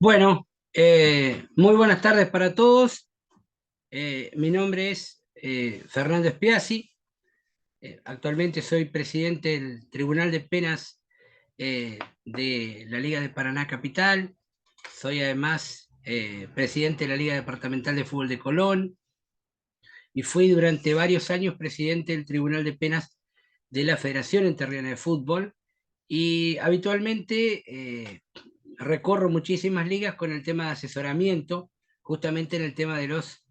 Bueno, muy buenas tardes para todos. Mi nombre es Fernando Spiazzi. Actualmente soy presidente del Tribunal de Penas de la Liga de Paraná Capital. Soy además presidente de la Liga Departamental de Fútbol de Colón y fui durante varios años presidente del Tribunal de Penas de la Federación Entrerriana de Fútbol. Y habitualmente recorro muchísimas ligas con el tema de asesoramiento, justamente en el tema de los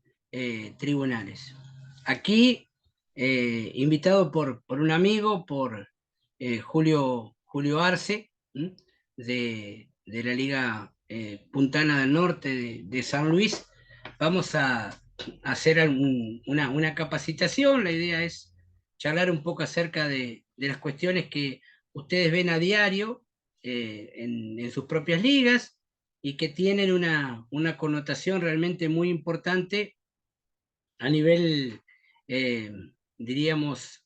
tribunales. Aquí, invitado por un amigo, por Julio Arce, ¿m? de la Liga Puntana del Norte de San Luis, vamos a hacer una capacitación. La idea es charlar un poco acerca de las cuestiones que ustedes ven a diario en sus propias ligas y que tienen una connotación realmente muy importante a nivel, eh, diríamos,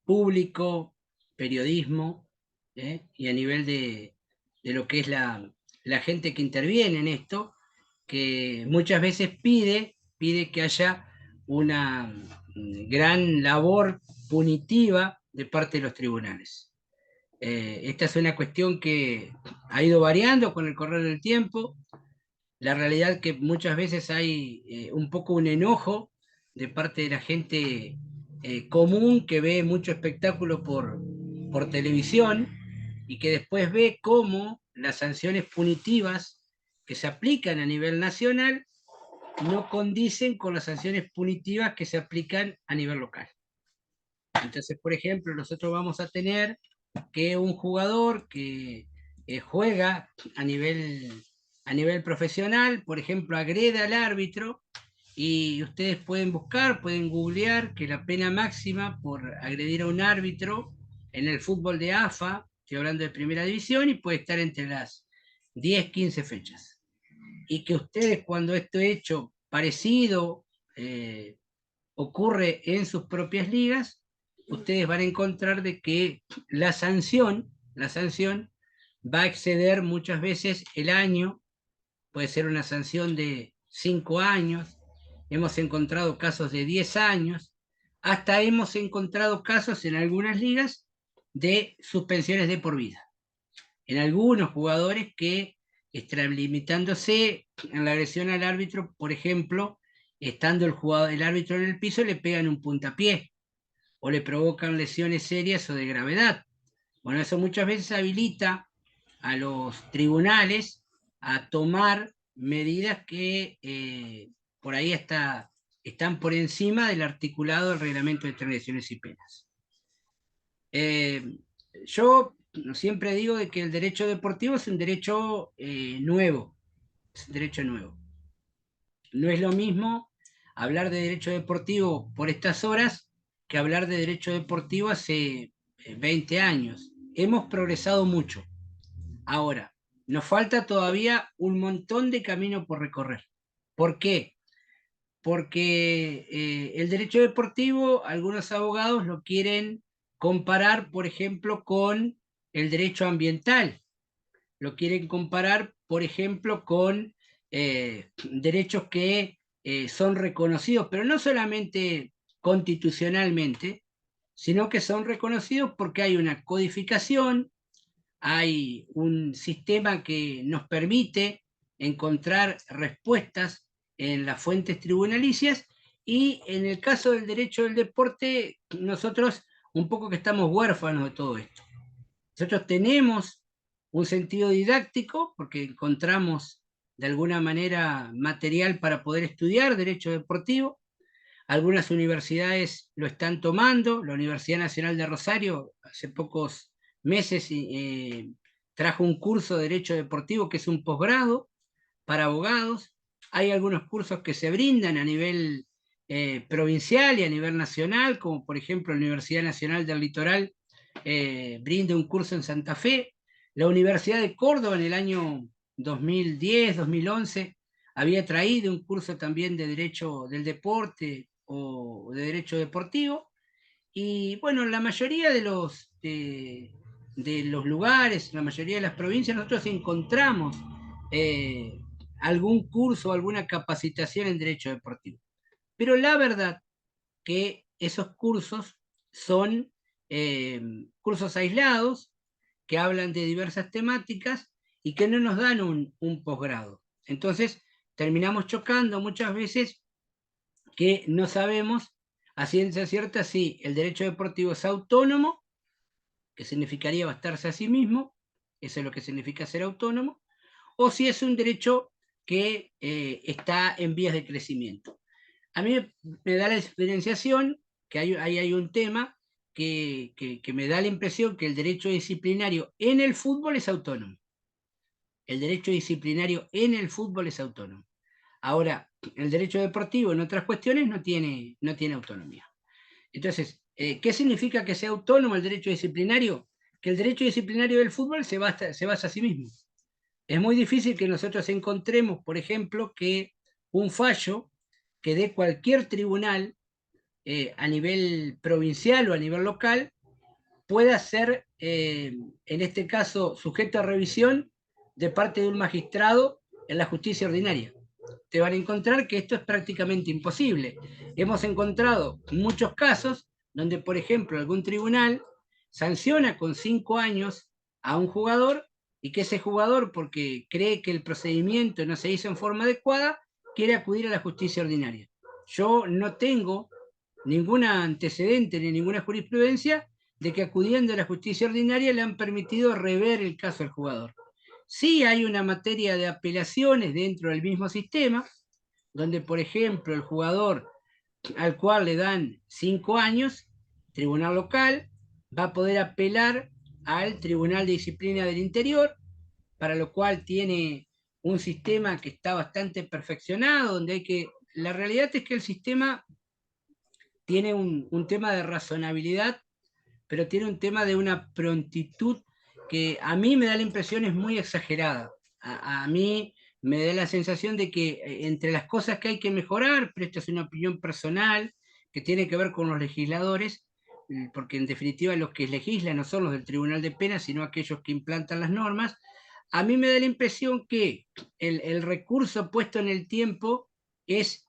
público, periodismo, y a nivel de lo que es la gente que interviene en esto, que muchas veces pide que haya una gran labor punitiva de parte de los tribunales. Esta es una cuestión que ha ido variando con el correr del tiempo. La realidad que muchas veces hay un poco un enojo de parte de la gente común que ve mucho espectáculo por televisión y que después ve cómo las sanciones punitivas que se aplican a nivel nacional no condicen con las sanciones punitivas que se aplican a nivel local. Entonces, por ejemplo, nosotros vamos a tener que un jugador que juega a a nivel profesional, por ejemplo, agrede al árbitro, y ustedes pueden buscar, pueden googlear que la pena máxima por agredir a un árbitro en el fútbol de AFA, estoy hablando de primera división, y puede estar entre las 10 15 fechas. Y que ustedes, cuando este hecho parecido ocurre en sus propias ligas, ustedes van a encontrar de que la sanción va a exceder muchas veces el año. Puede ser una sanción de 5 años, hemos encontrado casos de 10 años, hasta hemos encontrado casos en algunas ligas de suspensiones de por vida. En algunos jugadores que, extralimitándose en la agresión al árbitro, por ejemplo, estando el árbitro en el piso, le pegan un puntapié o le provocan lesiones serias o de gravedad. Bueno, eso muchas veces habilita a los tribunales a tomar medidas que por ahí están por encima del articulado del reglamento de transgresiones y penas. Eh, yo siempre digo de que el derecho deportivo es un derecho nuevo, es un derecho nuevo. No es lo mismo hablar de derecho deportivo por estas horas que hablar de derecho deportivo hace 20 años. Hemos progresado mucho. Ahora, nos falta todavía un montón de camino por recorrer. ¿Por qué? Porque el derecho deportivo, algunos abogados lo quieren comparar, por ejemplo, con el derecho ambiental, lo quieren comparar, por ejemplo, con derechos que son reconocidos, pero no solamente constitucionalmente, sino que son reconocidos porque hay una codificación, hay un sistema que nos permite encontrar respuestas en las fuentes tribunalicias, y en el caso del derecho del deporte, nosotros un poco que estamos huérfanos de todo esto. Nosotros tenemos un sentido didáctico porque encontramos de alguna manera material para poder estudiar derecho deportivo. Algunas universidades lo están tomando. La Universidad Nacional de Rosario hace pocos meses trajo un curso de Derecho Deportivo que es un posgrado para abogados. Hay algunos cursos que se brindan a nivel provincial y a nivel nacional, como por ejemplo la Universidad Nacional del Litoral brinda un curso en Santa Fe. La Universidad de Córdoba en el año 2010, 2011 había traído un curso también de Derecho del Deporte o de Derecho Deportivo. Y bueno, la mayoría de los lugares, la mayoría de las provincias, nosotros encontramos eh, algún curso, alguna capacitación en derecho deportivo. Pero la verdad que esos cursos son cursos aislados que hablan de diversas temáticas y que no nos dan un posgrado. Entonces, terminamos chocando muchas veces que no sabemos a ciencia cierta si el derecho deportivo es autónomo, que significaría bastarse a sí mismo, eso es lo que significa ser autónomo, o si es un derecho que está en vías de crecimiento. A mí me da la diferenciación, que ahí hay un tema que me da la impresión que el derecho disciplinario en el fútbol es autónomo. El derecho disciplinario en el fútbol es autónomo. Ahora, el derecho deportivo en otras cuestiones no tiene autonomía. Entonces, ¿qué significa que sea autónomo el derecho disciplinario? Que el derecho disciplinario del fútbol se basa a sí mismo. Es muy difícil que nosotros encontremos, por ejemplo, que un fallo que dé cualquier tribunal a nivel provincial o a nivel local pueda ser, en este caso, sujeto a revisión de parte de un magistrado en la justicia ordinaria. Te van a encontrar que esto es prácticamente imposible. Hemos encontrado muchos casos donde, por ejemplo, algún tribunal sanciona con 5 años a un jugador y que ese jugador, porque cree que el procedimiento no se hizo en forma adecuada, quiere acudir a la justicia ordinaria. Yo no tengo ningún antecedente ni ninguna jurisprudencia de que acudiendo a la justicia ordinaria le han permitido rever el caso al jugador. Sí hay una materia de apelaciones dentro del mismo sistema, donde, por ejemplo, el jugador al cual le dan 5 años, tribunal local, va a poder apelar al Tribunal de Disciplina del Interior, para lo cual tiene un sistema que está bastante perfeccionado, donde hay que... La realidad es que el sistema tiene un tema de razonabilidad, pero tiene un tema de una prontitud que a mí me da la impresión es muy exagerada. A mí me da la sensación de que entre las cosas que hay que mejorar, pero esta es una opinión personal que tiene que ver con los legisladores, porque en definitiva los que legislan no son los del Tribunal de Penas, sino aquellos que implantan las normas. A mí me da la impresión que el recurso puesto en el tiempo es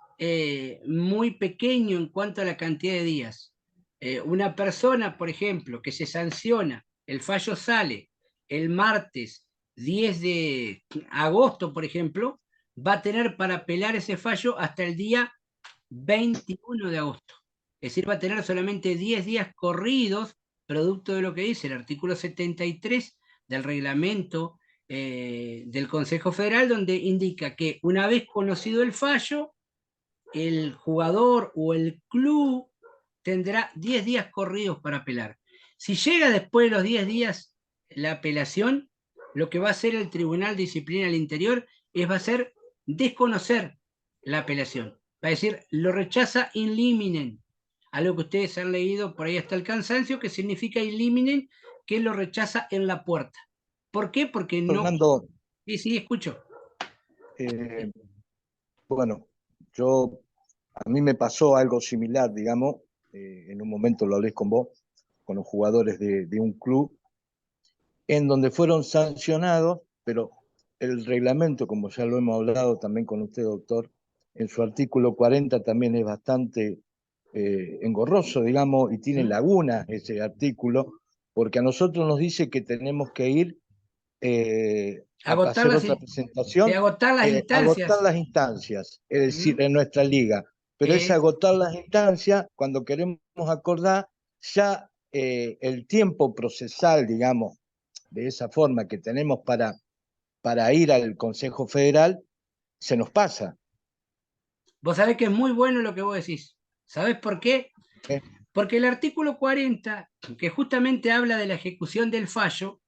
muy pequeño en cuanto a la cantidad de días. Una persona, por ejemplo, que se sanciona, el fallo sale el martes 10 de agosto, por ejemplo, va a tener para apelar ese fallo hasta el día 21 de agosto. Es decir, va a tener solamente 10 días corridos, producto de lo que dice el artículo 73 del reglamento del Consejo Federal, donde indica que una vez conocido el fallo, el jugador o el club tendrá 10 días corridos para apelar. Si llega después de los 10 días la apelación, lo que va a hacer el Tribunal de Disciplina al Interior va a ser desconocer la apelación. Va a decir, lo rechaza in limine, algo que ustedes han leído por ahí hasta el cansancio, que significa in limine, que lo rechaza en la puerta. ¿Por qué? Porque no... Fernando, Sí, sí, escucho. eh, bueno, yo a mí me pasó algo similar, digamos, en un momento lo hablé con vos, con los jugadores de un club, en donde fueron sancionados, pero el reglamento, como ya lo hemos hablado también con usted, doctor, en su artículo 40 también es bastante engorroso, digamos, y tiene lagunas ese artículo, porque a nosotros nos dice que tenemos que ir a Agotar hacer las, otra presentación, agotar las agotar instancias. las instancias, es decir, ¿Mm? en nuestra liga. Pero es Es, agotar las instancias, cuando queremos acordar, ya el tiempo procesal, digamos, de esa forma que tenemos para ir al Consejo Federal, se nos pasa. Vos sabés que es muy bueno lo que vos decís. ¿Sabés por qué? ¿Eh? Porque el artículo 40, que justamente habla de la ejecución del fallo,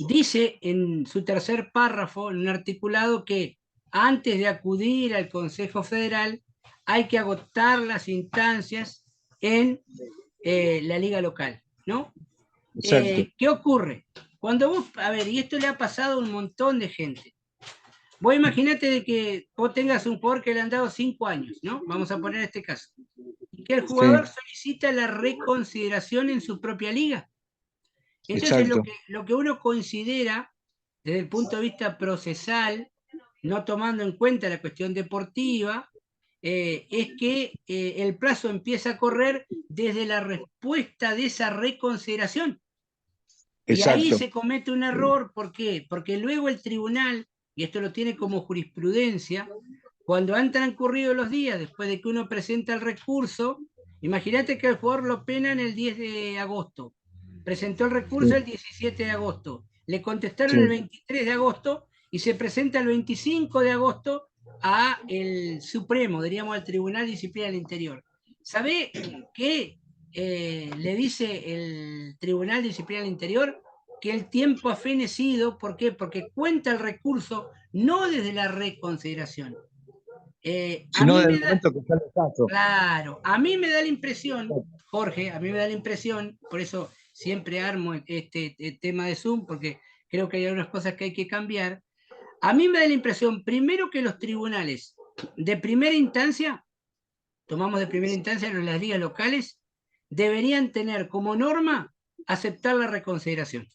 dice en su tercer párrafo, en un articulado, que antes de acudir al Consejo Federal hay que agotar las instancias en la liga local, ¿no? Exacto. ¿Qué ocurre? Cuando vos, a ver, y esto le ha pasado a un montón de gente. Vos imaginate de que vos tengas un jugador que le han dado 5 años, ¿no? Vamos a poner este caso. Y que el Sí, jugador solicita la reconsideración en su propia liga. Entonces exacto. lo que uno considera desde el punto de vista procesal, no tomando en cuenta la cuestión deportiva, es que el plazo empieza a correr desde la respuesta de esa reconsideración. Y ahí Exacto. se comete un error, ¿por qué? Porque luego el tribunal, y esto lo tiene como jurisprudencia, cuando han transcurrido los días después de que uno presenta el recurso, imagínate que el jugador lo penan el 10 de agosto, presentó el recurso Sí, el 17 de agosto, le contestaron el sí. 23 de agosto y se presenta el 25 de agosto a el Supremo, diríamos al Tribunal de Disciplina del Interior. ¿Sabe qué le dice el Tribunal de Disciplina del Interior? Que el tiempo ha fenecido, ¿por qué? Porque cuenta el recurso no desde la reconsideración. A Sino mí del me da, momento que sale el caso. claro, a mí me da la impresión, Jorge, a mí me da la impresión, por eso siempre armo este tema de Zoom, porque creo que hay algunas cosas que hay que cambiar. A mí me da la impresión, primero, que los tribunales de primera instancia, tomamos de primera instancia en las ligas locales, deberían tener como norma aceptar la reconsideración,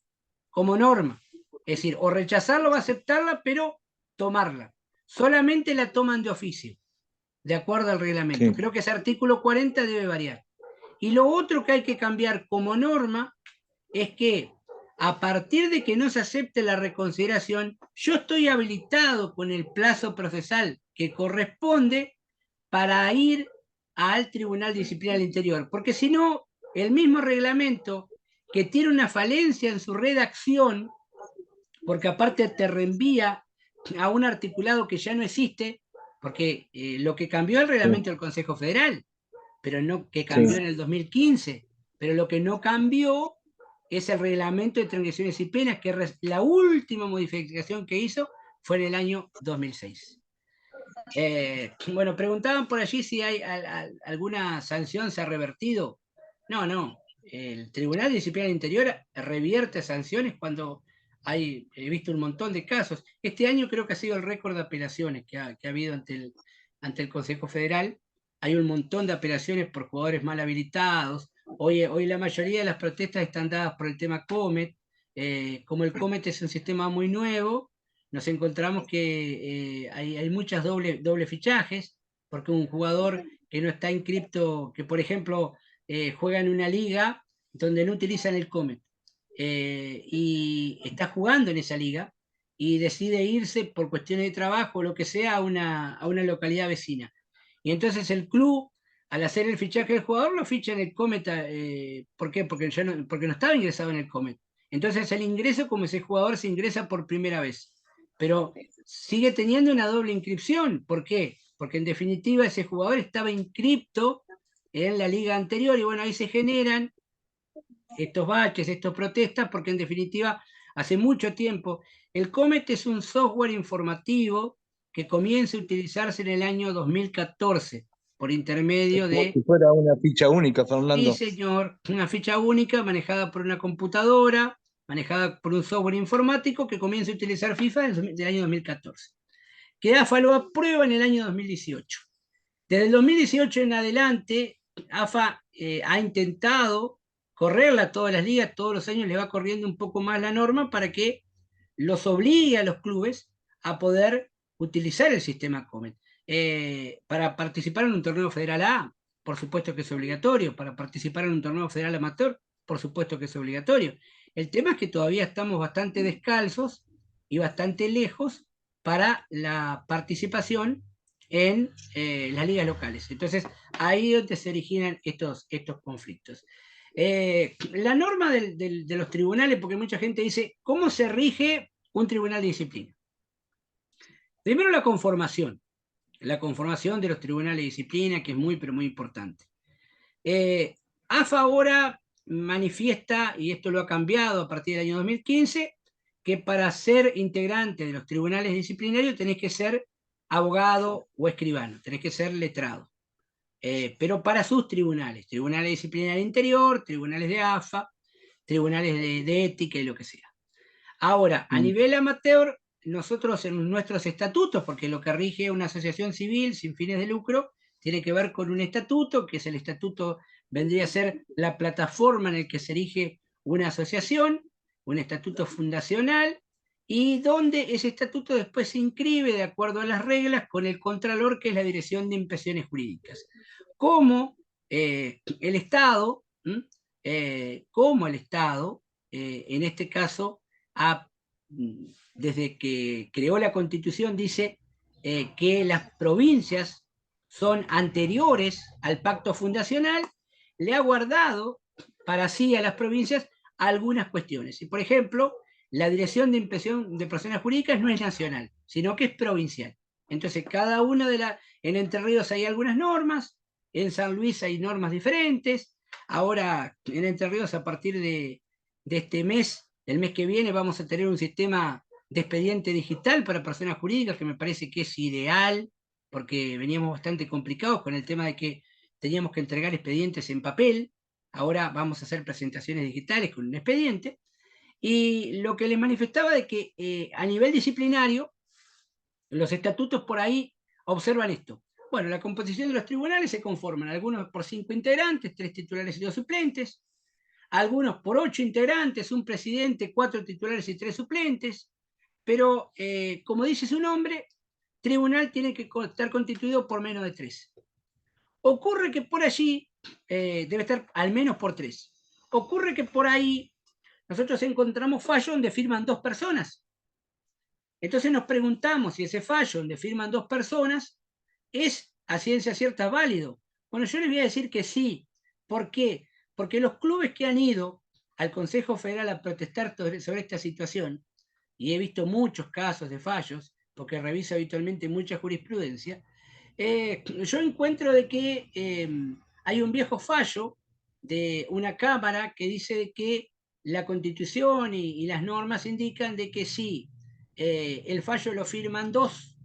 como norma. Es decir, o rechazarla o aceptarla, pero tomarla. Solamente la toman de oficio, de acuerdo al reglamento. Sí. Creo que ese artículo 40 debe variar. Y lo otro que hay que cambiar como norma es que a partir de que no se acepte la reconsideración, yo estoy habilitado con el plazo procesal que corresponde para ir al Tribunal Disciplinario del Interior, porque si no, el mismo reglamento que tiene una falencia en su redacción, porque aparte te reenvía a un articulado que ya no existe, porque lo que cambió el Sí, reglamento del Consejo Federal, pero no que sí. cambió en el 2015, pero lo que no cambió es el reglamento de transgresiones y penas, que la última modificación que hizo fue en el año 2006. Bueno, preguntaban por allí si hay alguna sanción se ha revertido. No, no. El Tribunal de Disciplina del Interior revierte sanciones cuando hay, he visto un montón de casos. Este año creo que ha sido el récord de apelaciones que ha habido ante el Consejo Federal. Hay un montón de apelaciones por jugadores mal habilitados. Hoy la mayoría de las protestas están dadas por el tema Comet. Como el Comet es un sistema muy nuevo, nos encontramos que hay muchas doble fichajes, porque un jugador que no está inscripto, que por ejemplo juega en una liga donde no utilizan el Comet, y está jugando en esa liga y decide irse por cuestiones de trabajo o lo que sea a una localidad vecina. Y entonces el club, al hacer el fichaje del jugador, lo ficha en el Comet. ¿Por qué? Porque no estaba ingresado en el Comet. Entonces el ingreso, como ese jugador se ingresa por primera vez, pero sigue teniendo una doble inscripción. ¿Por qué? Porque en definitiva ese jugador estaba inscripto en la liga anterior y bueno, ahí se generan estos baches, estas protestas, porque en definitiva hace mucho tiempo el Comet es un software informativo que comienza a utilizarse en el año 2014 por Es intermedio como de, si fuera una ficha única, sí Fernando. señor, una ficha única manejada por una computadora, manejada por un software informático que comienza a utilizar FIFA del año 2014. Que AFA lo aprueba en el año 2018. Desde el 2018 en adelante, AFA ha intentado correrla a todas las ligas, todos los años le va corriendo un poco más la norma para que los obligue a los clubes a poder utilizar el sistema Comet. Para participar en un torneo federal A, por supuesto que es obligatorio. Para participar en un torneo federal amateur, por supuesto que es obligatorio. El tema es que todavía estamos bastante descalzos y bastante lejos para la participación en las ligas locales. Entonces, ahí es donde se originan estos conflictos. La norma de los tribunales, porque mucha gente dice, ¿cómo se rige un tribunal de disciplina? Primero la conformación de los tribunales de disciplina, que es muy, pero muy importante. AFA ahora manifiesta, y esto lo ha cambiado a partir del año 2015, que para ser integrante de los tribunales disciplinarios tenés que ser abogado o escribano, tenés que ser letrado. Pero para sus tribunales, tribunales disciplinarios interior, tribunales de AFA, tribunales de ética y lo que sea. Ahora, a Mm. nivel amateur, nosotros en nuestros estatutos, porque lo que rige una asociación civil sin fines de lucro, tiene que ver con un estatuto, que es el estatuto, vendría a ser la plataforma en el que se erige una asociación, un estatuto fundacional, y donde ese estatuto después se inscribe de acuerdo a las reglas con el Contralor, que es la Dirección de Inspecciones Jurídicas. Como el Estado, en este caso, desde que creó la Constitución, dice que las provincias son anteriores al pacto fundacional, le ha guardado para sí a las provincias algunas cuestiones. Y, por ejemplo, la Dirección de Inspección de Personas Jurídicas no es nacional, sino que es provincial. Entonces, cada una de las... En Entre Ríos hay algunas normas, en San Luis hay normas diferentes. Ahora, en Entre Ríos, a partir de este mes, el mes que viene, vamos a tener un sistema de expediente digital para personas jurídicas que me parece que es ideal, porque veníamos bastante complicados con el tema de que teníamos que entregar expedientes en papel. Ahora vamos a hacer presentaciones digitales con un expediente. Y lo que les manifestaba de que a nivel disciplinario, los estatutos por ahí observan esto. Bueno, la composición de los tribunales se conforman, algunos por 5 integrantes, 3 titulares y 2 suplentes, algunos por 8 integrantes, un presidente, 4 titulares y 3 suplentes, pero como dice su nombre, tribunal tiene que estar constituido por menos de 3. Ocurre que por allí debe estar al menos por 3. Ocurre que por ahí nosotros encontramos fallos donde firman 2 personas. Entonces nos preguntamos si ese fallo donde firman 2 personas es a ciencia cierta válido. Bueno, yo les voy a decir que sí. ¿Por qué? Porque los clubes que han ido al Consejo Federal a protestar sobre esta situación, y he visto muchos casos de fallos, porque reviso habitualmente mucha jurisprudencia, yo encuentro de que hay un viejo fallo de una Cámara que dice que la Constitución y las normas indican de que sí, el fallo lo firman 2,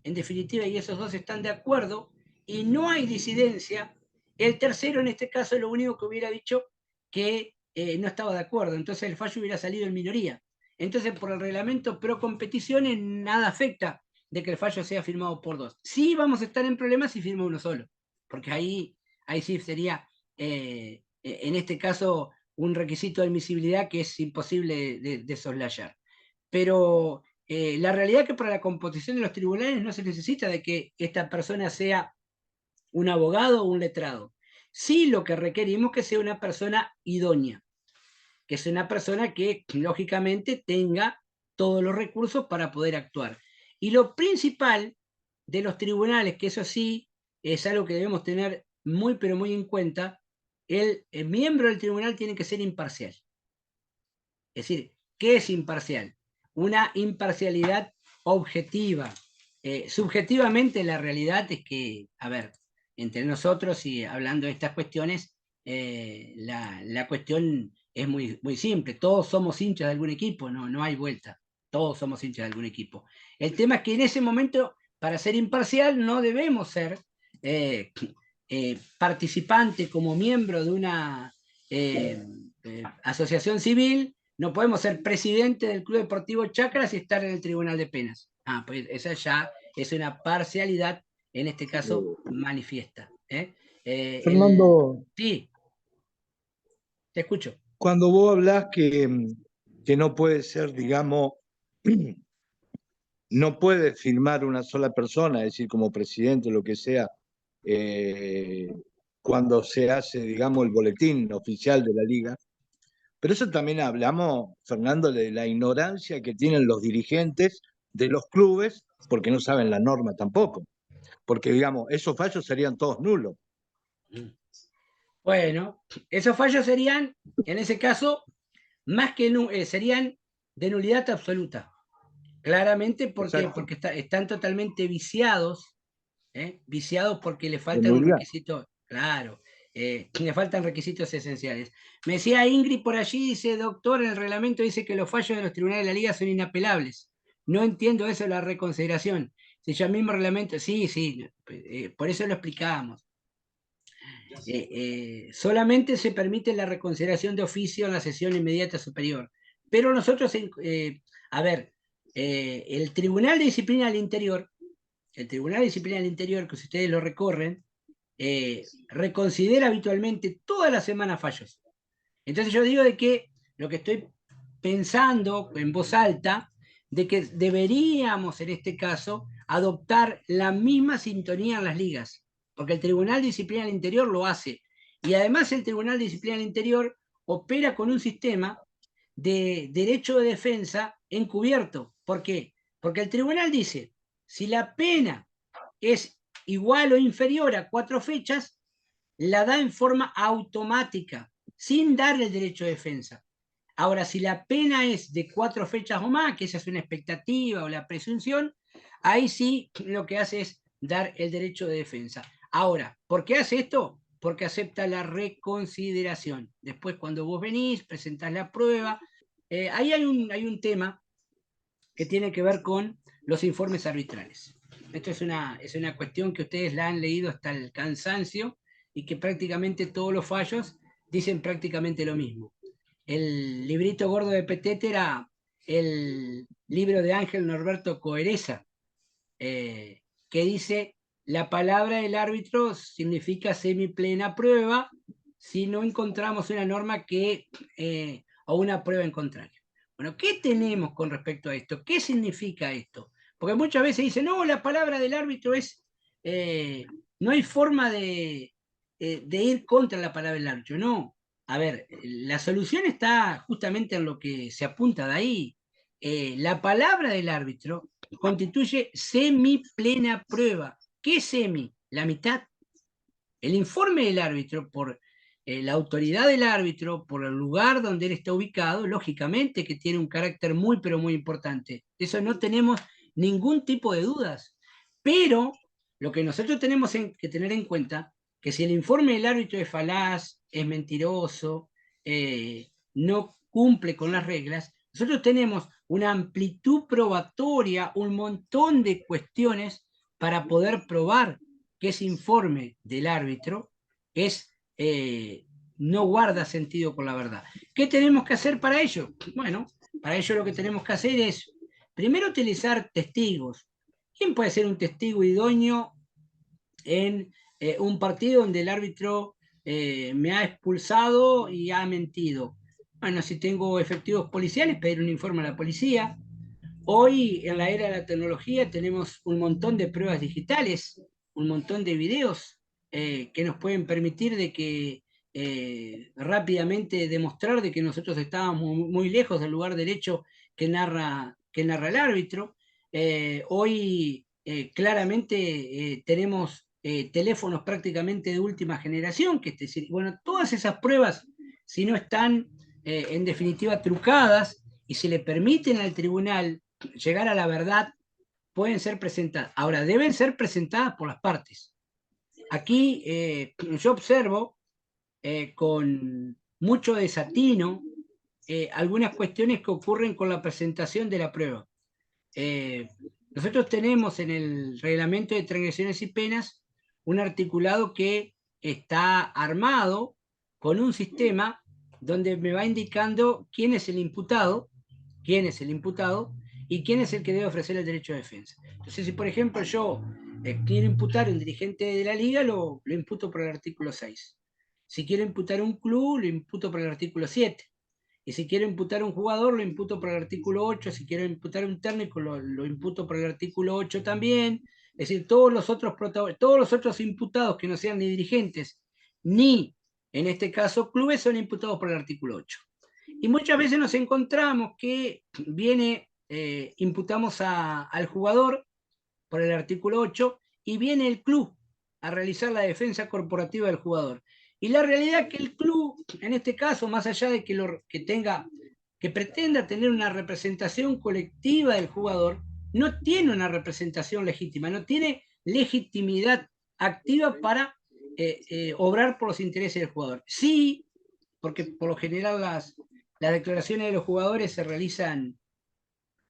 en definitiva, y esos 2 están de acuerdo, y no hay disidencia, el tercero en este caso lo único que hubiera dicho que no estaba de acuerdo, entonces el fallo hubiera salido en minoría. Entonces, por el reglamento pro competiciones, nada afecta de que el fallo sea firmado por 2. Sí vamos a estar en problemas si firma uno solo, porque ahí sí sería, en este caso, un requisito de admisibilidad que es imposible de soslayar. Pero la realidad es que para la composición de los tribunales no se necesita de que esta persona sea un abogado o un letrado. Sí, lo que requerimos es que sea una persona idónea, que sea una persona que lógicamente tenga todos los recursos para poder actuar. Y lo principal de los tribunales, que eso sí es algo que debemos tener muy pero muy en cuenta, el miembro del tribunal tiene que ser imparcial. Es decir, ¿qué es imparcial? Una imparcialidad objetiva. Subjetivamente la realidad es que, a ver, entre nosotros y hablando de estas cuestiones, la cuestión es muy, muy simple. Todos somos hinchas de algún equipo, no hay vuelta. Todos somos hinchas de algún equipo. El tema es que en ese momento, para ser imparcial, no debemos ser participante como miembro de una asociación civil. No podemos ser presidente del Club Deportivo Chacras y estar en el Tribunal de Penas. Pues esa ya es una parcialidad, en este caso, manifiesta. Fernando, Sí, te escucho. cuando vos hablás que no puede ser, digamos, no puede firmar una sola persona, es decir, como presidente o lo que sea, eh, cuando se hace, digamos, el boletín oficial de la liga. Pero eso también hablamos, Fernando, de la ignorancia que tienen los dirigentes de los clubes, porque no saben la norma tampoco. Porque, digamos, esos fallos serían todos nulos. Bueno, esos fallos serían, en ese caso, más que serían de nulidad absoluta. Claramente Exacto. porque están totalmente viciados, viciados porque le De faltan un nulidad. requisito, claro, le faltan requisitos esenciales. Me decía Ingrid por allí, dice, doctor, en el reglamento dice que los fallos de los tribunales de la liga son inapelables. No entiendo eso de la reconsideración. Si ya mismo reglamento, sí, sí, por eso lo explicábamos. Solamente se permite la reconsideración de oficio en la sesión inmediata superior. Pero nosotros, a ver, el Tribunal de Disciplina del Interior, el Tribunal de Disciplina del Interior, que si ustedes lo recorren, reconsidera habitualmente todas las semanas fallos. Entonces yo digo de que lo que estoy pensando en voz alta de que deberíamos, en este caso, adoptar la misma sintonía en las ligas, porque el Tribunal de Disciplina del Interior lo hace. Y además el Tribunal de Disciplina del Interior opera con un sistema de derecho de defensa encubierto. ¿Por qué? Porque el tribunal dice, si la pena es igual o inferior a 4 fechas, la da en forma automática, sin darle el derecho de defensa. Ahora, si la pena es de 4 fechas o más, que esa es una expectativa o la presunción, ahí sí lo que hace es dar el derecho de defensa. Ahora, ¿por qué hace esto? Porque acepta la reconsideración. Después, cuando vos venís, presentás la prueba. Ahí hay un tema que tiene que ver con los informes arbitrales. Esto es una cuestión que ustedes la han leído hasta el cansancio y que prácticamente todos los fallos dicen prácticamente lo mismo. El librito gordo de Petete era el libro de Ángel Norberto Coereza, que dice, la palabra del árbitro significa semiplena prueba si no encontramos una norma o una prueba en contrario. Bueno, ¿qué tenemos con respecto a esto? ¿Qué significa esto? Porque muchas veces dicen, no, la palabra del árbitro no hay forma de ir contra la palabra del árbitro. No, a ver, la solución está justamente en lo que se apunta de ahí. La palabra del árbitro constituye semiplena prueba. ¿Qué semi? La mitad. El informe del árbitro, por la autoridad del árbitro, por el lugar donde él está ubicado, lógicamente que tiene un carácter muy, pero muy importante. De eso no tenemos ningún tipo de dudas. Pero lo que nosotros tenemos que tener en cuenta, que si el informe del árbitro es falaz, es mentiroso, no cumple con las reglas, nosotros tenemos una amplitud probatoria, un montón de cuestiones para poder probar que ese informe del árbitro no guarda sentido con la verdad. ¿Qué tenemos que hacer para ello? Bueno, para ello lo que tenemos que hacer es, primero, utilizar testigos. ¿Quién puede ser un testigo idóneo en un partido donde el árbitro me ha expulsado y ha mentido? Bueno, si tengo efectivos policiales, pedir un informe a la policía. Hoy, en la era de la tecnología, tenemos un montón de pruebas digitales, un montón de videos que nos pueden permitir de que rápidamente demostrar de que nosotros estábamos muy lejos del lugar derecho que narra el árbitro. Hoy claramente tenemos teléfonos prácticamente de última generación, que es decir, bueno, todas esas pruebas, si no están en definitiva trucadas y se le permiten al tribunal llegar a la verdad, pueden ser presentadas. Ahora, deben ser presentadas por las partes. Aquí yo observo con mucho desatino algunas cuestiones que ocurren con la presentación de la prueba. Eh, Nosotros tenemos en el reglamento de transgresiones y penas un articulado que está armado con un sistema donde me va indicando quién es el imputado, y quién es el que debe ofrecer el derecho de defensa. Entonces, si por ejemplo yo quiero imputar a un dirigente de la liga, lo imputo por el artículo 6. Si quiero imputar a un club, lo imputo por el artículo 7. Y si quiero imputar a un jugador, lo imputo por el artículo 8. Si quiero imputar a un técnico, lo imputo por el artículo 8 también. Es decir, todos los otros imputados que no sean ni dirigentes, ni en este caso clubes, son imputados por el artículo 8. Y muchas veces nos encontramos que imputamos al jugador por el artículo 8 y viene el club a realizar la defensa corporativa del jugador. Y la realidad es que el club, en este caso, más allá de que pretenda tener una representación colectiva del jugador, no tiene una representación legítima, no tiene legitimidad activa para obrar por los intereses del jugador. Sí, porque por lo general las declaraciones de los jugadores se realizan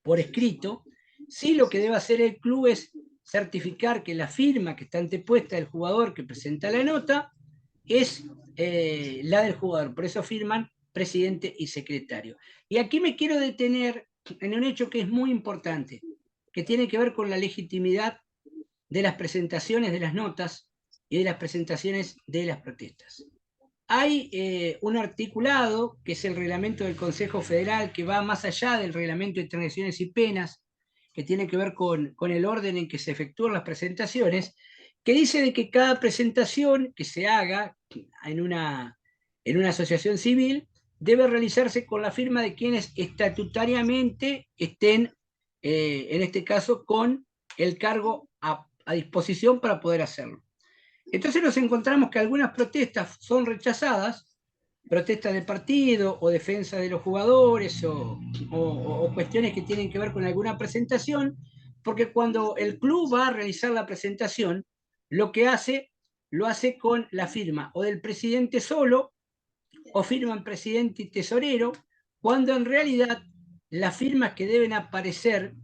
por escrito. Sí, lo que debe hacer el club es certificar que la firma que está antepuesta del jugador que presenta la nota es la del jugador. Por eso firman presidente y secretario. Y aquí me quiero detener en un hecho que es muy importante, que tiene que ver con la legitimidad de las presentaciones de las notas y de las presentaciones de las protestas. hay un articulado, que es el reglamento del Consejo Federal, que va más allá del reglamento de transgresiones y penas, que tiene que ver con el orden en que se efectúan las presentaciones, que dice de que cada presentación que se haga en una asociación civil debe realizarse con la firma de quienes estatutariamente estén, en este caso, con el cargo a disposición para poder hacerlo. Entonces nos encontramos que algunas protestas son rechazadas, protestas de partido o defensa de los jugadores o cuestiones que tienen que ver con alguna presentación, porque cuando el club va a realizar la presentación, lo que hace, lo hace con la firma o del presidente solo, o firman presidente y tesorero, cuando en realidad las firmas que deben aparecer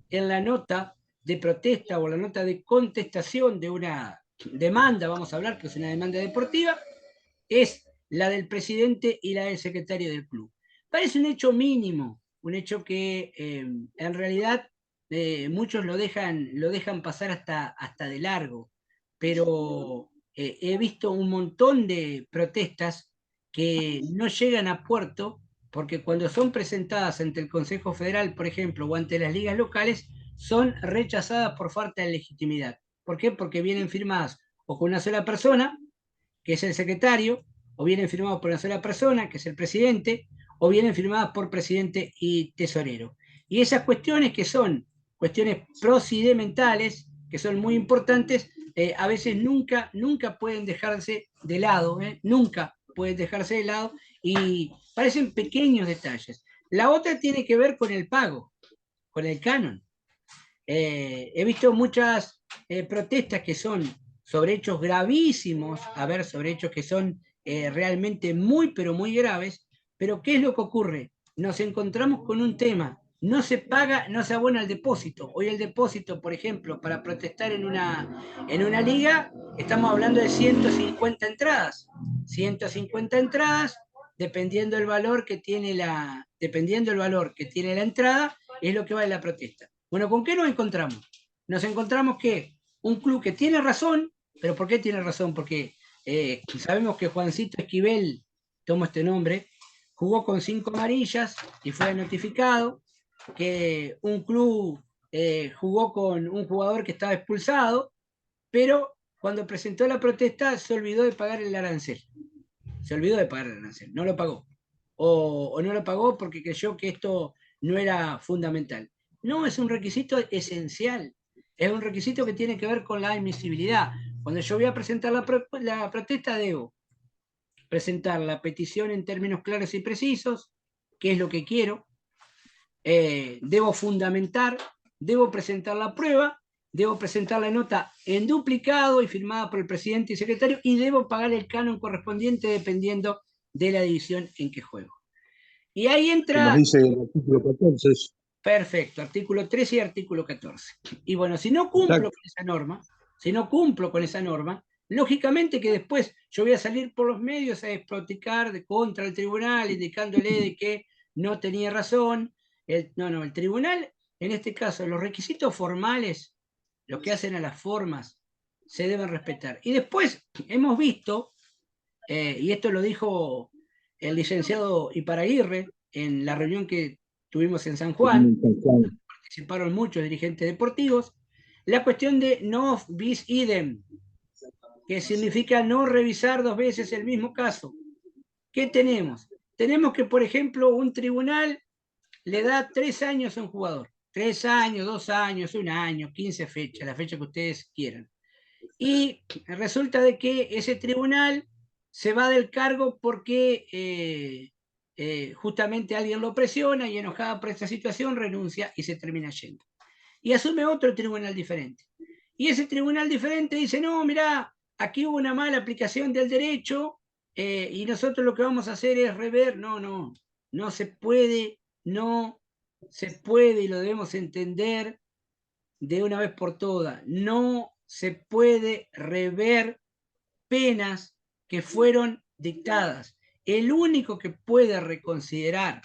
en la nota de protesta o la nota de contestación de una demanda, vamos a hablar que es una demanda deportiva, es la del presidente y la del secretario del club. Parece un hecho mínimo, un hecho que en realidad muchos lo dejan pasar hasta de largo, pero he visto un montón de protestas que no llegan a puerto porque cuando son presentadas ante el Consejo Federal, por ejemplo, o ante las ligas locales, son rechazadas por falta de legitimidad. ¿Por qué? Porque vienen firmadas o con una sola persona, que es el secretario, o vienen firmados por una sola persona, que es el presidente, o vienen firmadas por presidente y tesorero. Y esas cuestiones que son cuestiones procedimentales, que son muy importantes, a veces nunca pueden dejarse de lado, nunca pueden dejarse de lado, y parecen pequeños detalles. La otra tiene que ver con el pago, con el canon. He visto muchas protestas que son sobre hechos gravísimos, a ver, sobre hechos que son realmente muy, pero muy graves, pero ¿qué es lo que ocurre? Nos encontramos con un tema, no se paga, no se abona el depósito. Hoy el depósito, por ejemplo, para protestar en una liga, estamos hablando de 150 entradas. 150 entradas, dependiendo el valor que tiene la entrada, es lo que vale la protesta. Bueno, ¿con qué nos encontramos? Nos encontramos que un club que tiene razón, pero ¿por qué tiene razón? Porque sabemos que Juancito Esquivel, tomo este nombre, jugó con 5 amarillas y fue notificado, que un club jugó con un jugador que estaba expulsado, pero cuando presentó la protesta se olvidó de pagar el arancel. Se olvidó de pagar el arancel, no lo pagó. O no lo pagó porque creyó que esto no era fundamental. No, es un requisito esencial. Es un requisito que tiene que ver con la admisibilidad. Cuando yo voy a presentar la protesta, debo presentar la petición en términos claros y precisos, qué es lo que quiero, debo fundamentar, debo presentar la prueba, debo presentar la nota en duplicado y firmada por el presidente y secretario, y debo pagar el canon correspondiente dependiendo de la división en que juego. Y ahí Que nos entra, dice el artículo 14. perfecto, artículo 13 y artículo 14. Y bueno, si no cumplo Exacto. con esa norma, si no cumplo con esa norma, lógicamente que después yo voy a salir por los medios a despotricar contra el tribunal, indicándole de que no tenía razón. El tribunal, en este caso, los requisitos formales, lo que hacen a las formas, se deben respetar. Y después hemos visto, y esto lo dijo el licenciado Iparaguirre en la reunión que tuvimos en San Juan, participaron muchos dirigentes deportivos, la cuestión de no bis idem, que significa no revisar 2 veces el mismo caso. ¿Qué tenemos? Tenemos que, por ejemplo, un tribunal le da 3 años a un jugador. 3 años, 2 años, 1 año, 15 fechas, la fecha que ustedes quieran. Y resulta de que ese tribunal se va del cargo porque justamente alguien lo presiona y enojada por esta situación renuncia y se termina yendo. Y asume otro tribunal diferente. Y ese tribunal diferente dice, no, mirá, aquí hubo una mala aplicación del derecho y nosotros lo que vamos a hacer es rever. No, no se puede, no se puede y lo debemos entender de una vez por todas. No se puede rever penas que fueron dictadas. El único que puede reconsiderar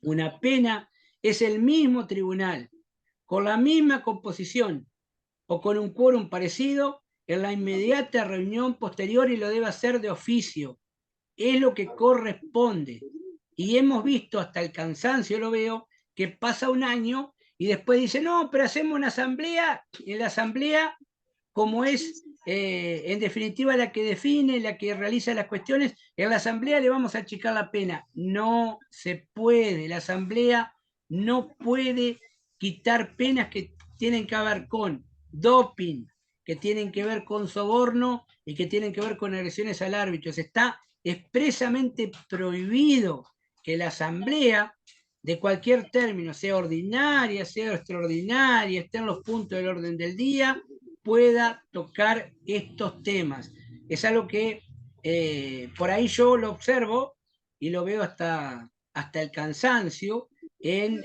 una pena es el mismo tribunal, con la misma composición o con un quórum parecido en la inmediata reunión posterior, y lo debe hacer de oficio. es lo que corresponde. Y hemos visto, hasta el cansancio lo veo, que pasa un año y después dice, no, pero hacemos una asamblea, y en la asamblea, como es en definitiva la que define, la que realiza las cuestiones, en la asamblea le vamos a achicar la pena. No se puede, la asamblea no puede quitar penas que tienen que ver con doping, que tienen que ver con soborno y que tienen que ver con agresiones al árbitro. Está expresamente prohibido que la asamblea de cualquier término, sea ordinaria, sea extraordinaria, esté en los puntos del orden del día, pueda tocar estos temas. Es algo que por ahí yo lo observo y lo veo hasta el cansancio en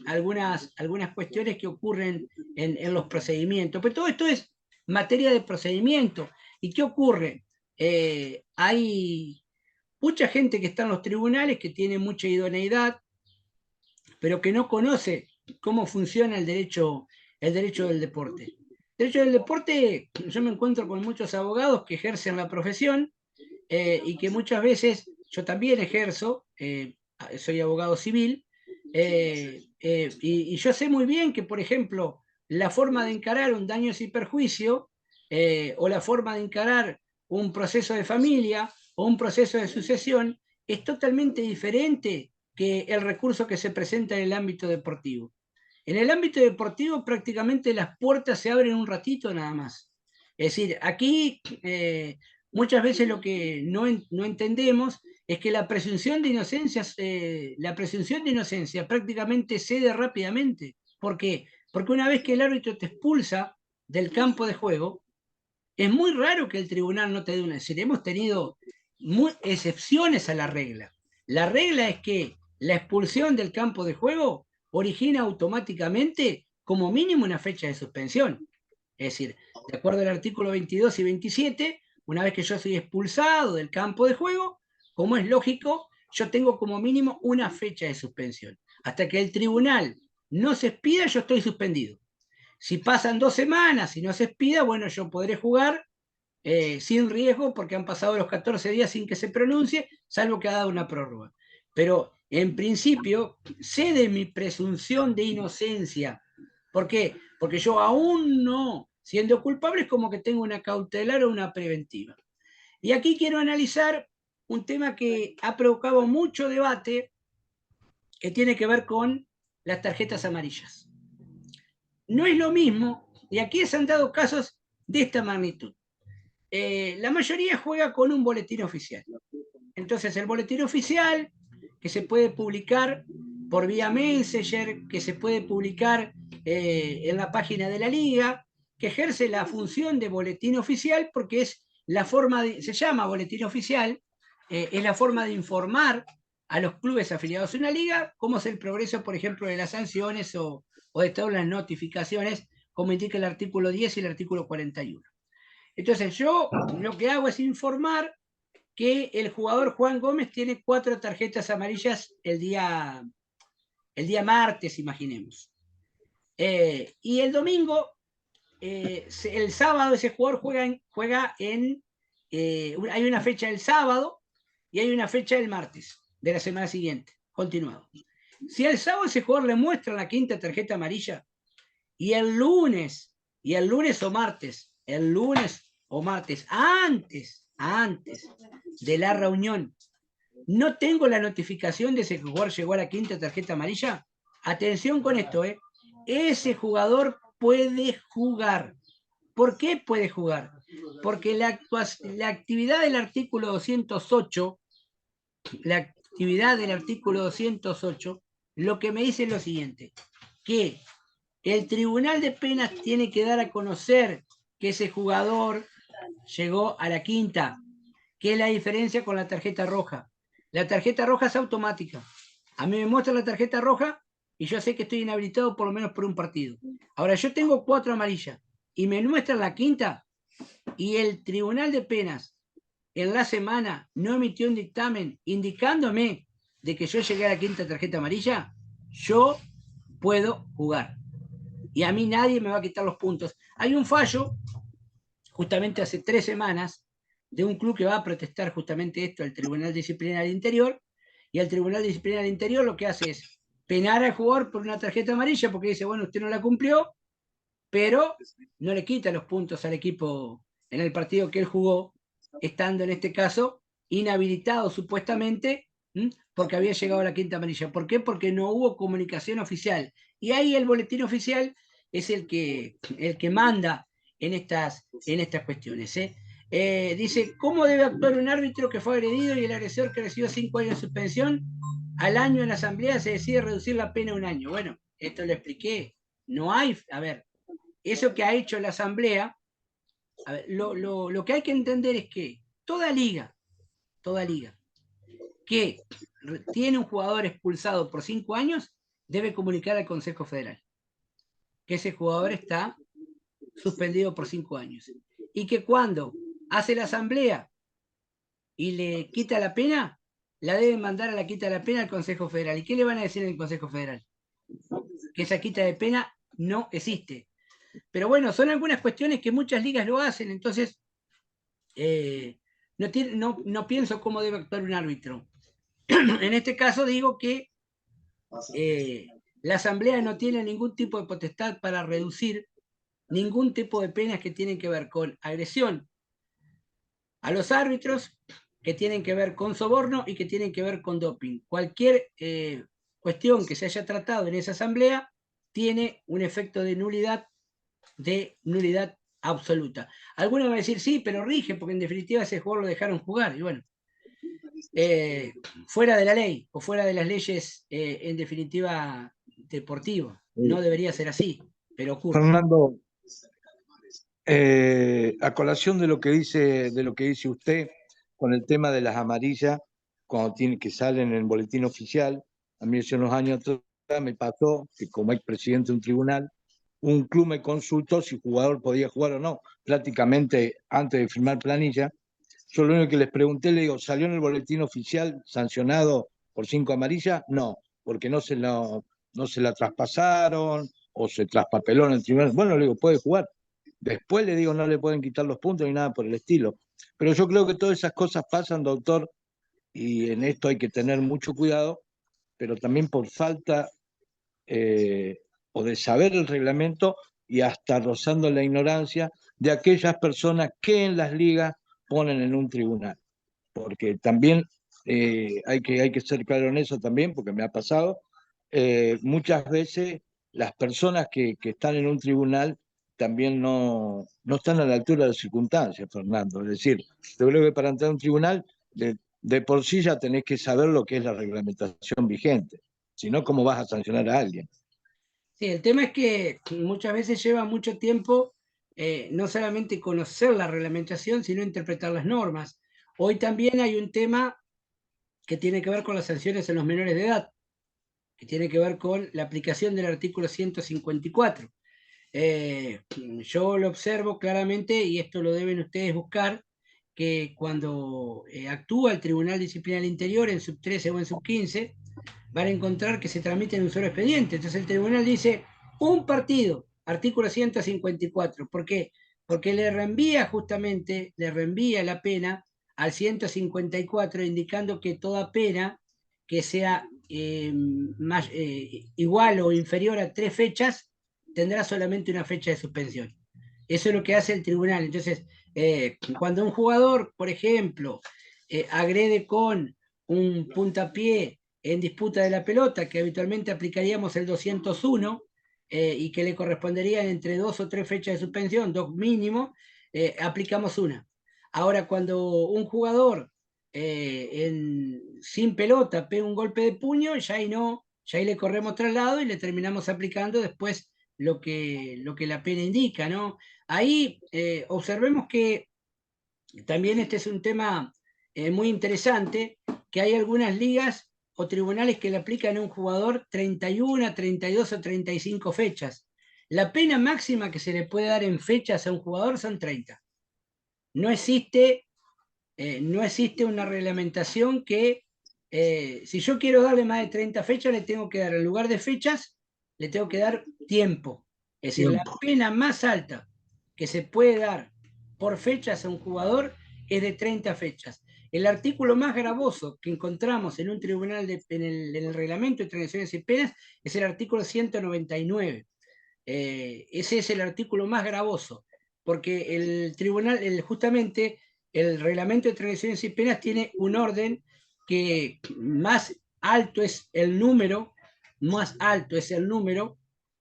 algunas cuestiones que ocurren en los procedimientos. Pero todo esto es materia de procedimiento. ¿Y qué ocurre? Hay mucha gente que está en los tribunales que tiene mucha idoneidad, pero que no conoce cómo funciona el derecho del deporte. El derecho del deporte, yo me encuentro con muchos abogados que ejercen la profesión y que muchas veces yo también ejerzo, soy abogado civil, y yo sé muy bien que, por ejemplo, la forma de encarar un daño y perjuicio o la forma de encarar un proceso de familia o un proceso de sucesión es totalmente diferente que el recurso que se presenta en el ámbito deportivo. En el ámbito deportivo prácticamente las puertas se abren un ratito nada más. Es decir, aquí muchas veces lo que no entendemos es que la presunción de inocencia prácticamente cede rápidamente. ¿Por qué? Porque una vez que el árbitro te expulsa del campo de juego, es muy raro que el tribunal no te dé una. Es decir, hemos tenido excepciones a la regla. La regla es que la expulsión del campo de juego origina automáticamente como mínimo una fecha de suspensión. Es decir, de acuerdo al artículo 22 y 27, una vez que yo soy expulsado del campo de juego, como es lógico, yo tengo como mínimo una fecha de suspensión. Hasta que el tribunal no se expida, yo estoy suspendido. Si pasan 2 semanas y no se expida, bueno, yo podré jugar sin riesgo porque han pasado los 14 días sin que se pronuncie, salvo que ha dado una prórroga. Pero en principio cede mi presunción de inocencia. ¿Por qué? Porque yo aún no, siendo culpable, es como que tengo una cautelar o una preventiva. Y aquí quiero analizar un tema que ha provocado mucho debate, que tiene que ver con las tarjetas amarillas. No es lo mismo, y aquí se han dado casos de esta magnitud. La mayoría juega con un boletín oficial. Entonces, el boletín oficial, que se puede publicar por vía Messenger, que se puede publicar en la página de la liga, que ejerce la función de boletín oficial porque es la forma se llama boletín oficial, es la forma de informar a los clubes afiliados a una liga cómo es el progreso, por ejemplo, de las sanciones o de todas las notificaciones, como indica el artículo 10 y el artículo 41. Entonces yo lo que hago es informar que el jugador Juan Gómez tiene 4 tarjetas amarillas el día martes, imaginemos. Y el domingo, el sábado ese jugador juega en hay una fecha el sábado y hay una fecha el martes de la semana siguiente, continuado. Si el sábado ese jugador le muestra la 5ª tarjeta amarilla y el lunes o martes, antes de la reunión, no tengo la notificación de ese jugador llegó a la 5ª tarjeta amarilla, atención con esto, ese jugador puede jugar. ¿Por qué puede jugar? Porque la actividad del artículo 208, lo que me dice es lo siguiente, que el Tribunal de Penas tiene que dar a conocer que ese jugador llegó a la 5ª, que es la diferencia con la tarjeta roja. La tarjeta roja es automática. A mí me muestra la tarjeta roja y yo sé que estoy inhabilitado por lo menos por un partido. Ahora, yo tengo 4 amarillas y me muestran la 5ª y el Tribunal de Penas en la semana no emitió un dictamen indicándome de que yo llegué a la 5ª tarjeta amarilla, yo puedo jugar. Y a mí nadie me va a quitar los puntos. Hay un fallo, justamente hace 3 semanas, de un club que va a protestar justamente esto al Tribunal Disciplinario Interior, y el Tribunal Disciplinario Interior lo que hace es penar al jugador por una tarjeta amarilla porque dice, bueno, usted no la cumplió, pero no le quita los puntos al equipo en el partido que él jugó, estando en este caso inhabilitado supuestamente, porque había llegado a la quinta amarilla. ¿Por qué? Porque no hubo comunicación oficial. Y ahí el boletín oficial es el que manda en estas cuestiones. Dice, ¿cómo debe actuar un árbitro que fue agredido y el agresor que recibió 5 años de suspensión? Al año en la asamblea se decide reducir la pena a 1 año. Bueno, esto lo expliqué. No hay, a ver, eso que ha hecho la asamblea, a ver, lo que hay que entender es que toda liga que tiene un jugador expulsado por 5 años, debe comunicar al Consejo Federal que ese jugador está suspendido por 5 años. Y que cuando hace la asamblea y le quita la pena, la deben mandar a la quita de la pena al Consejo Federal. ¿Y qué le van a decir en el Consejo Federal? Que esa quita de pena no existe. Pero bueno, son algunas cuestiones que muchas ligas lo hacen, entonces no pienso cómo debe actuar un árbitro. En este caso digo que la Asamblea no tiene ningún tipo de potestad para reducir ningún tipo de penas que tienen que ver con agresión a los árbitros, que tienen que ver con soborno y que tienen que ver con doping. Cualquier cuestión que se haya tratado en esa Asamblea tiene un efecto de nulidad absoluta. Algunos van a decir, sí, pero rige, porque en definitiva ese jugador lo dejaron jugar. Y bueno, fuera de la ley o fuera de las leyes, en definitiva, deportivas. No debería ser así, pero ocurre. Fernando, a colación de lo que dice usted con el tema de las amarillas, cuando tiene que salen en el boletín oficial, a mí hace unos años atrás me pasó que como expresidente de un tribunal, un club me consultó si el jugador podía jugar o no, prácticamente antes de firmar planilla. Yo lo único que les pregunté, le digo, ¿salió en el boletín oficial sancionado por 5 amarillas? No, porque no se la traspasaron o se traspapeló en el tribunal. Bueno, le digo, puede jugar. Después le digo, no le pueden quitar los puntos ni nada por el estilo. Pero yo creo que todas esas cosas pasan, doctor, y en esto hay que tener mucho cuidado, pero también por falta o de saber el reglamento y hasta rozando la ignorancia de aquellas personas que en las ligas ponen en un tribunal. Porque también hay que ser claro en eso también, porque me ha pasado. Muchas veces las personas que están en un tribunal también no están a la altura de las circunstancias, Fernando. Es decir, yo creo que para entrar a un tribunal, de por sí ya tenés que saber lo que es la reglamentación vigente. Si no, ¿cómo vas a sancionar a alguien? Sí, el tema es que muchas veces lleva mucho tiempo no solamente conocer la reglamentación, sino interpretar las normas. Hoy también hay un tema que tiene que ver con las sanciones en los menores de edad, que tiene que ver con la aplicación del artículo 154. Yo lo observo claramente, y esto lo deben ustedes buscar, que cuando actúa el Tribunal Disciplinario Interior en sub 13 o en sub 15, van a encontrar que se transmite en un solo expediente. Entonces el tribunal dice, un partido, artículo 154. ¿Por qué? Porque le reenvía la pena al 154, indicando que toda pena que sea igual o inferior a 3 fechas, tendrá solamente una fecha de suspensión. Eso es lo que hace el tribunal. Entonces, cuando un jugador, por ejemplo, agrede con un puntapié en disputa de la pelota, que habitualmente aplicaríamos el 201, y que le corresponderían entre 2 o 3 fechas de suspensión, 2 mínimo, aplicamos una. Ahora, cuando un jugador sin pelota pega un golpe de puño, ya ahí no, ya ahí le corremos traslado y le terminamos aplicando después lo que la pena indica, ¿no? Ahí observemos que también este es un tema muy interesante, que hay algunas ligas o tribunales que le aplican a un jugador 31, 32 o 35 fechas. La pena máxima que se le puede dar en fechas a un jugador son 30. No existe, no existe una reglamentación que, si yo quiero darle más de 30 fechas, le tengo que dar, en lugar de fechas, le tengo que dar tiempo. Es decir, la Tiempo. pena más alta que se puede dar por fechas a un jugador es de 30 fechas. El artículo más gravoso que encontramos en un tribunal, en el reglamento de transgresiones y penas, es el artículo 199. Ese es el artículo más gravoso, porque el tribunal, justamente el reglamento de transgresiones y penas tiene un orden que más alto es el número, más alto es el número,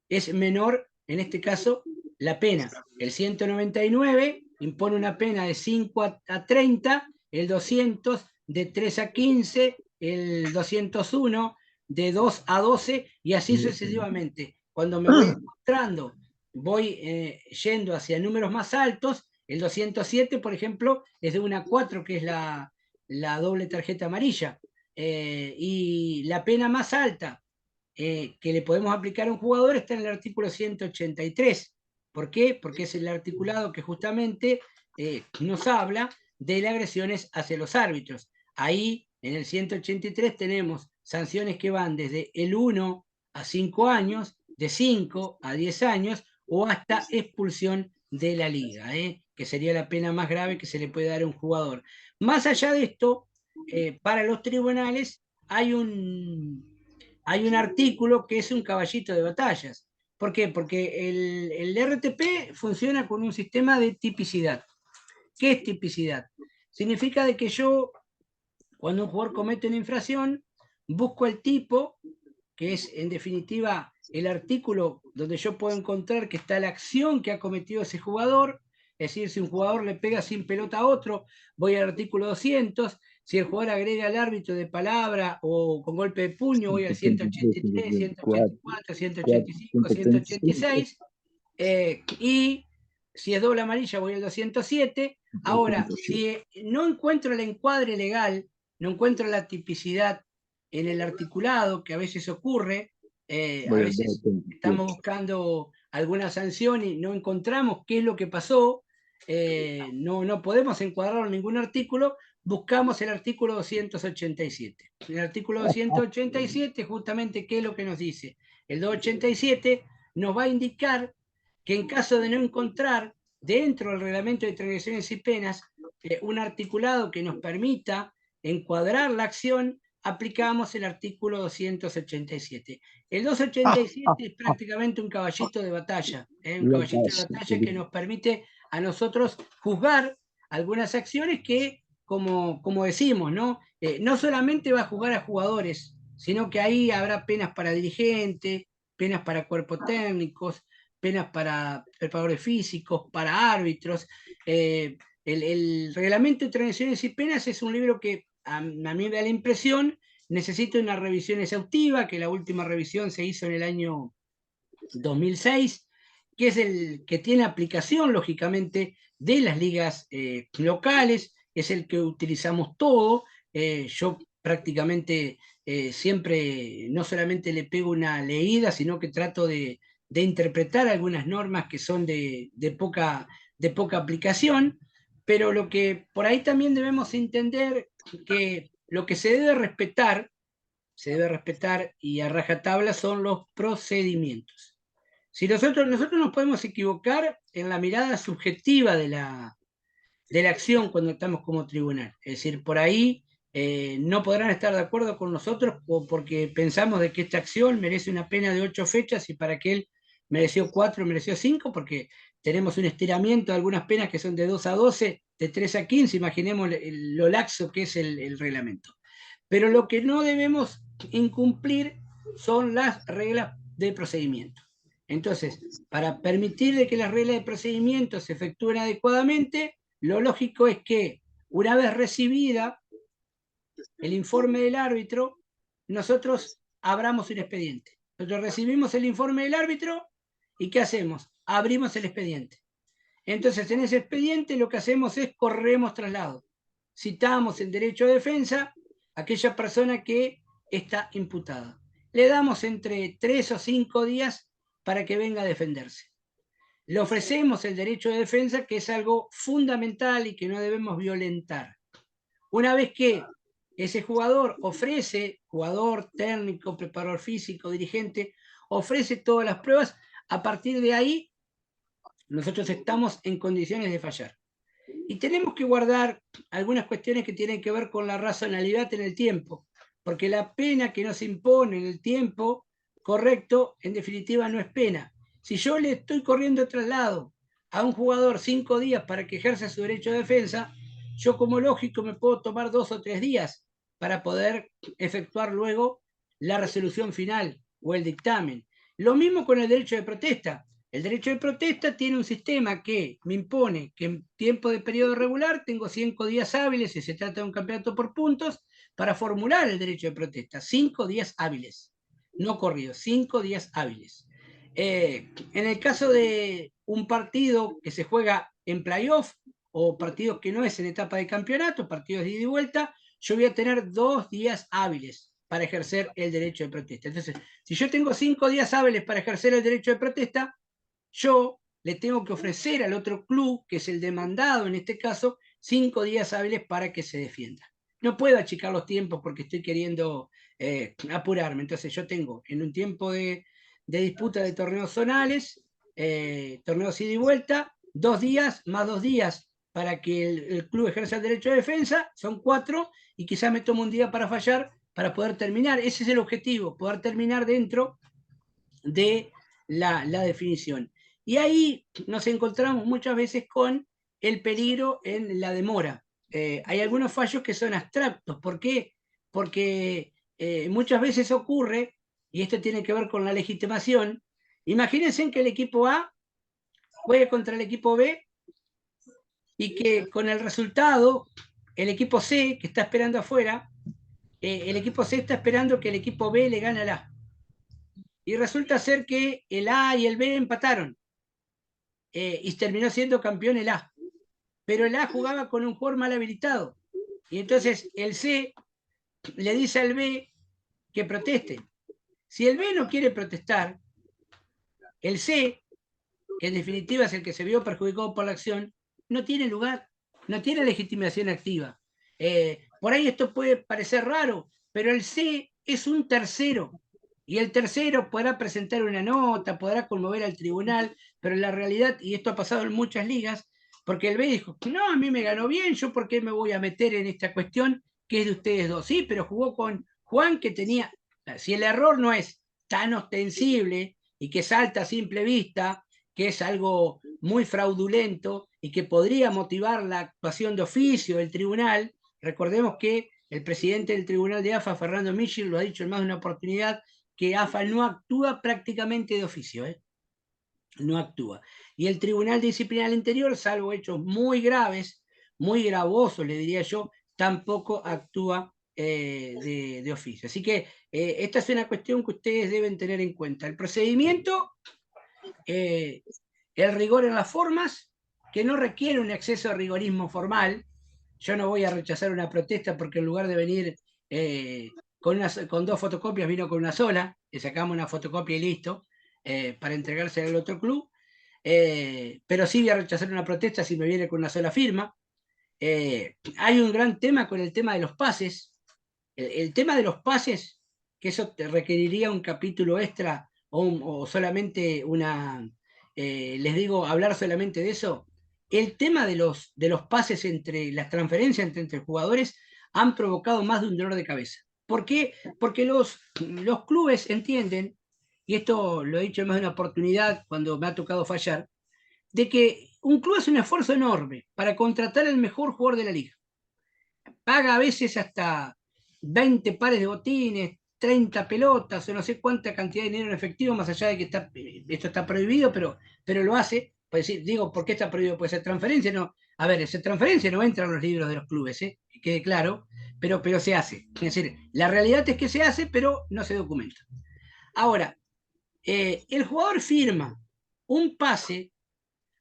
es menor, en este caso, la pena. El 199 impone una pena de 5 a 30, el 200 de 3 a 15, el 201 de 2 a 12 y así sucesivamente. Cuando me voy encontrando, voy yendo hacia números más altos, el 207, por ejemplo, es de 1 a 4, que es la doble tarjeta amarilla. Y la pena más alta que le podemos aplicar a un jugador está en el artículo 183. ¿Por qué? Porque es el articulado que justamente nos habla de las agresiones hacia los árbitros. Ahí, en el 183, tenemos sanciones que van desde el 1 a 5 años, de 5 a 10 años, o hasta expulsión de la liga, que sería la pena más grave que se le puede dar a un jugador. Más allá de esto, para los tribunales hay un artículo que es un caballito de batallas. ¿Por qué? Porque el RTP funciona con un sistema de tipicidad. ¿Qué es tipicidad? Significa de que yo, cuando un jugador comete una infracción, busco el tipo, que es en definitiva el artículo donde yo puedo encontrar que está la acción que ha cometido ese jugador. Es decir, si un jugador le pega sin pelota a otro, voy al artículo 200. Si el jugador agrega al árbitro de palabra o con golpe de puño, voy al 183, 184, 185, 186. Y si es doble amarilla, voy al 207. Ahora, si no encuentro el encuadre legal, no encuentro la tipicidad en el articulado, que a veces ocurre, a veces estamos buscando alguna sanción y no encontramos qué es lo que pasó, no podemos encuadrarlo en ningún artículo, buscamos el artículo 287. El artículo 287, justamente, ¿qué es lo que nos dice? El 287 nos va a indicar que en caso de no encontrar dentro del reglamento de transgresiones y penas un articulado que nos permita encuadrar la acción, aplicamos el artículo 287. El 287 es prácticamente un caballito de batalla, un caballito de batalla que nos permite a nosotros juzgar algunas acciones que, como decimos, no solamente va a juzgar a jugadores, sino que ahí habrá penas para dirigentes, penas para cuerpos técnicos, penas para preparadores físicos, para árbitros. El reglamento de transgresiones y penas es un libro que a mí me da la impresión necesita una revisión exhaustiva, que la última revisión se hizo en el año 2006, que es el que tiene aplicación, lógicamente, de las ligas locales, es el que utilizamos todo. Yo prácticamente siempre no solamente le pego una leída, sino que trato de interpretar algunas normas que son de poca aplicación, pero lo que por ahí también debemos entender que lo que se debe respetar y a rajatabla son los procedimientos. Si nosotros nos podemos equivocar en la mirada subjetiva de la acción cuando estamos como tribunal. Es decir, por ahí no podrán estar de acuerdo con nosotros porque pensamos de que esta acción merece una pena de 8 fechas y para que él mereció 4, mereció 5, porque tenemos un estiramiento de algunas penas que son de 2 a 12, de 3 a 15, imaginemos lo laxo que es el reglamento. Pero lo que no debemos incumplir son las reglas de procedimiento. Entonces, para permitir de que las reglas de procedimiento se efectúen adecuadamente, lo lógico es que una vez recibida el informe del árbitro, nosotros abramos el expediente. Nosotros recibimos el informe del árbitro y ¿qué hacemos? Abrimos el expediente. Entonces, en ese expediente lo que hacemos es corremos traslado. Citamos en derecho de defensa a aquella persona que está imputada. Le damos entre 3 o 5 días para que venga a defenderse. Le ofrecemos el derecho de defensa, que es algo fundamental y que no debemos violentar. Una vez que ese jugador ofrece, jugador, técnico, preparador físico, dirigente, ofrece todas las pruebas, a partir de ahí nosotros estamos en condiciones de fallar. Y tenemos que guardar algunas cuestiones que tienen que ver con la razonabilidad en el tiempo, porque la pena que nos impone en el tiempo correcto, en definitiva, no es pena. Si yo le estoy corriendo traslado a un jugador 5 días para que ejerza su derecho de defensa, yo como lógico me puedo tomar 2 o 3 días para poder efectuar luego la resolución final o el dictamen. Lo mismo con el derecho de protesta. El derecho de protesta tiene un sistema que me impone que en tiempo de periodo regular tengo 5 días hábiles, si se trata de un campeonato por puntos, para formular el derecho de protesta. 5 días hábiles, no corridos, 5 días hábiles. En el caso de un partido que se juega en playoff o partidos que no es en etapa de campeonato, partidos de ida y vuelta, yo voy a tener 2 días hábiles para ejercer el derecho de protesta. Entonces, si yo tengo 5 días hábiles para ejercer el derecho de protesta, yo le tengo que ofrecer al otro club, que es el demandado en este caso, 5 días hábiles para que se defienda. No puedo achicar los tiempos porque estoy queriendo apurarme. Entonces yo tengo en un tiempo de disputa de torneos zonales, torneos ida y vuelta, 2 días más 2 días para que el club ejerza el derecho de defensa, son 4, y quizás me tomo un día para fallar para poder terminar. Ese es el objetivo, poder terminar dentro de la definición. Y ahí nos encontramos muchas veces con el peligro en la demora. Hay algunos fallos que son abstractos. ¿Por qué? Porque muchas veces ocurre, y esto tiene que ver con la legitimación, imagínense que el equipo A juegue contra el equipo B y que con el resultado, el equipo C, que está esperando afuera, el equipo C está esperando que el equipo B le gane al A. Y resulta ser que el A y el B empataron. Y terminó siendo campeón el A. Pero el A jugaba con un jugador mal habilitado. Y entonces el C le dice al B que proteste. Si el B no quiere protestar, el C, que en definitiva es el que se vio perjudicado por la acción, no tiene lugar, no tiene legitimación activa. Por ahí esto puede parecer raro, pero el C es un tercero. Y el tercero podrá presentar una nota, podrá conmover al tribunal, pero en la realidad, y esto ha pasado en muchas ligas, porque el B dijo, no, a mí me ganó bien, yo por qué me voy a meter en esta cuestión que es de ustedes dos. Sí, pero jugó con Juan que tenía, si el error no es tan ostensible y que salta a simple vista, que es algo muy fraudulento y que podría motivar la actuación de oficio del tribunal. Recordemos que el presidente del tribunal de AFA, Fernando Michel, lo ha dicho en más de una oportunidad, que AFA no actúa prácticamente de oficio, no actúa. Y el tribunal disciplinar interior, salvo hechos muy graves, muy gravosos, le diría yo, tampoco actúa de oficio. Así que esta es una cuestión que ustedes deben tener en cuenta. El procedimiento, el rigor en las formas, que no requiere un exceso de rigorismo formal. Yo no voy a rechazar una protesta porque en lugar de venir con 2 fotocopias, vino con una sola, le sacamos una fotocopia y listo, para entregársela al otro club. Pero sí voy a rechazar una protesta si me viene con una sola firma. Hay un gran tema con el tema de los pases. El tema de los pases, que eso te requeriría un capítulo extra o solamente una, les digo, hablar solamente de eso. El tema de los pases entre las transferencias entre jugadores han provocado más de un dolor de cabeza. ¿Por qué? Porque los clubes entienden, y esto lo he dicho en más de una oportunidad cuando me ha tocado fallar, de que un club hace un esfuerzo enorme para contratar al mejor jugador de la liga. Paga a veces hasta 20 pares de botines, 30 pelotas, o no sé cuánta cantidad de dinero en efectivo, más allá de que esto está prohibido, pero lo hace. Pues decir, digo, ¿por qué está prohibido? Puede ser transferencia, no. A ver, esa transferencia no entra en los libros de los clubes, que quede claro, pero se hace. Es decir, la realidad es que se hace, pero no se documenta. Ahora, el jugador firma un pase,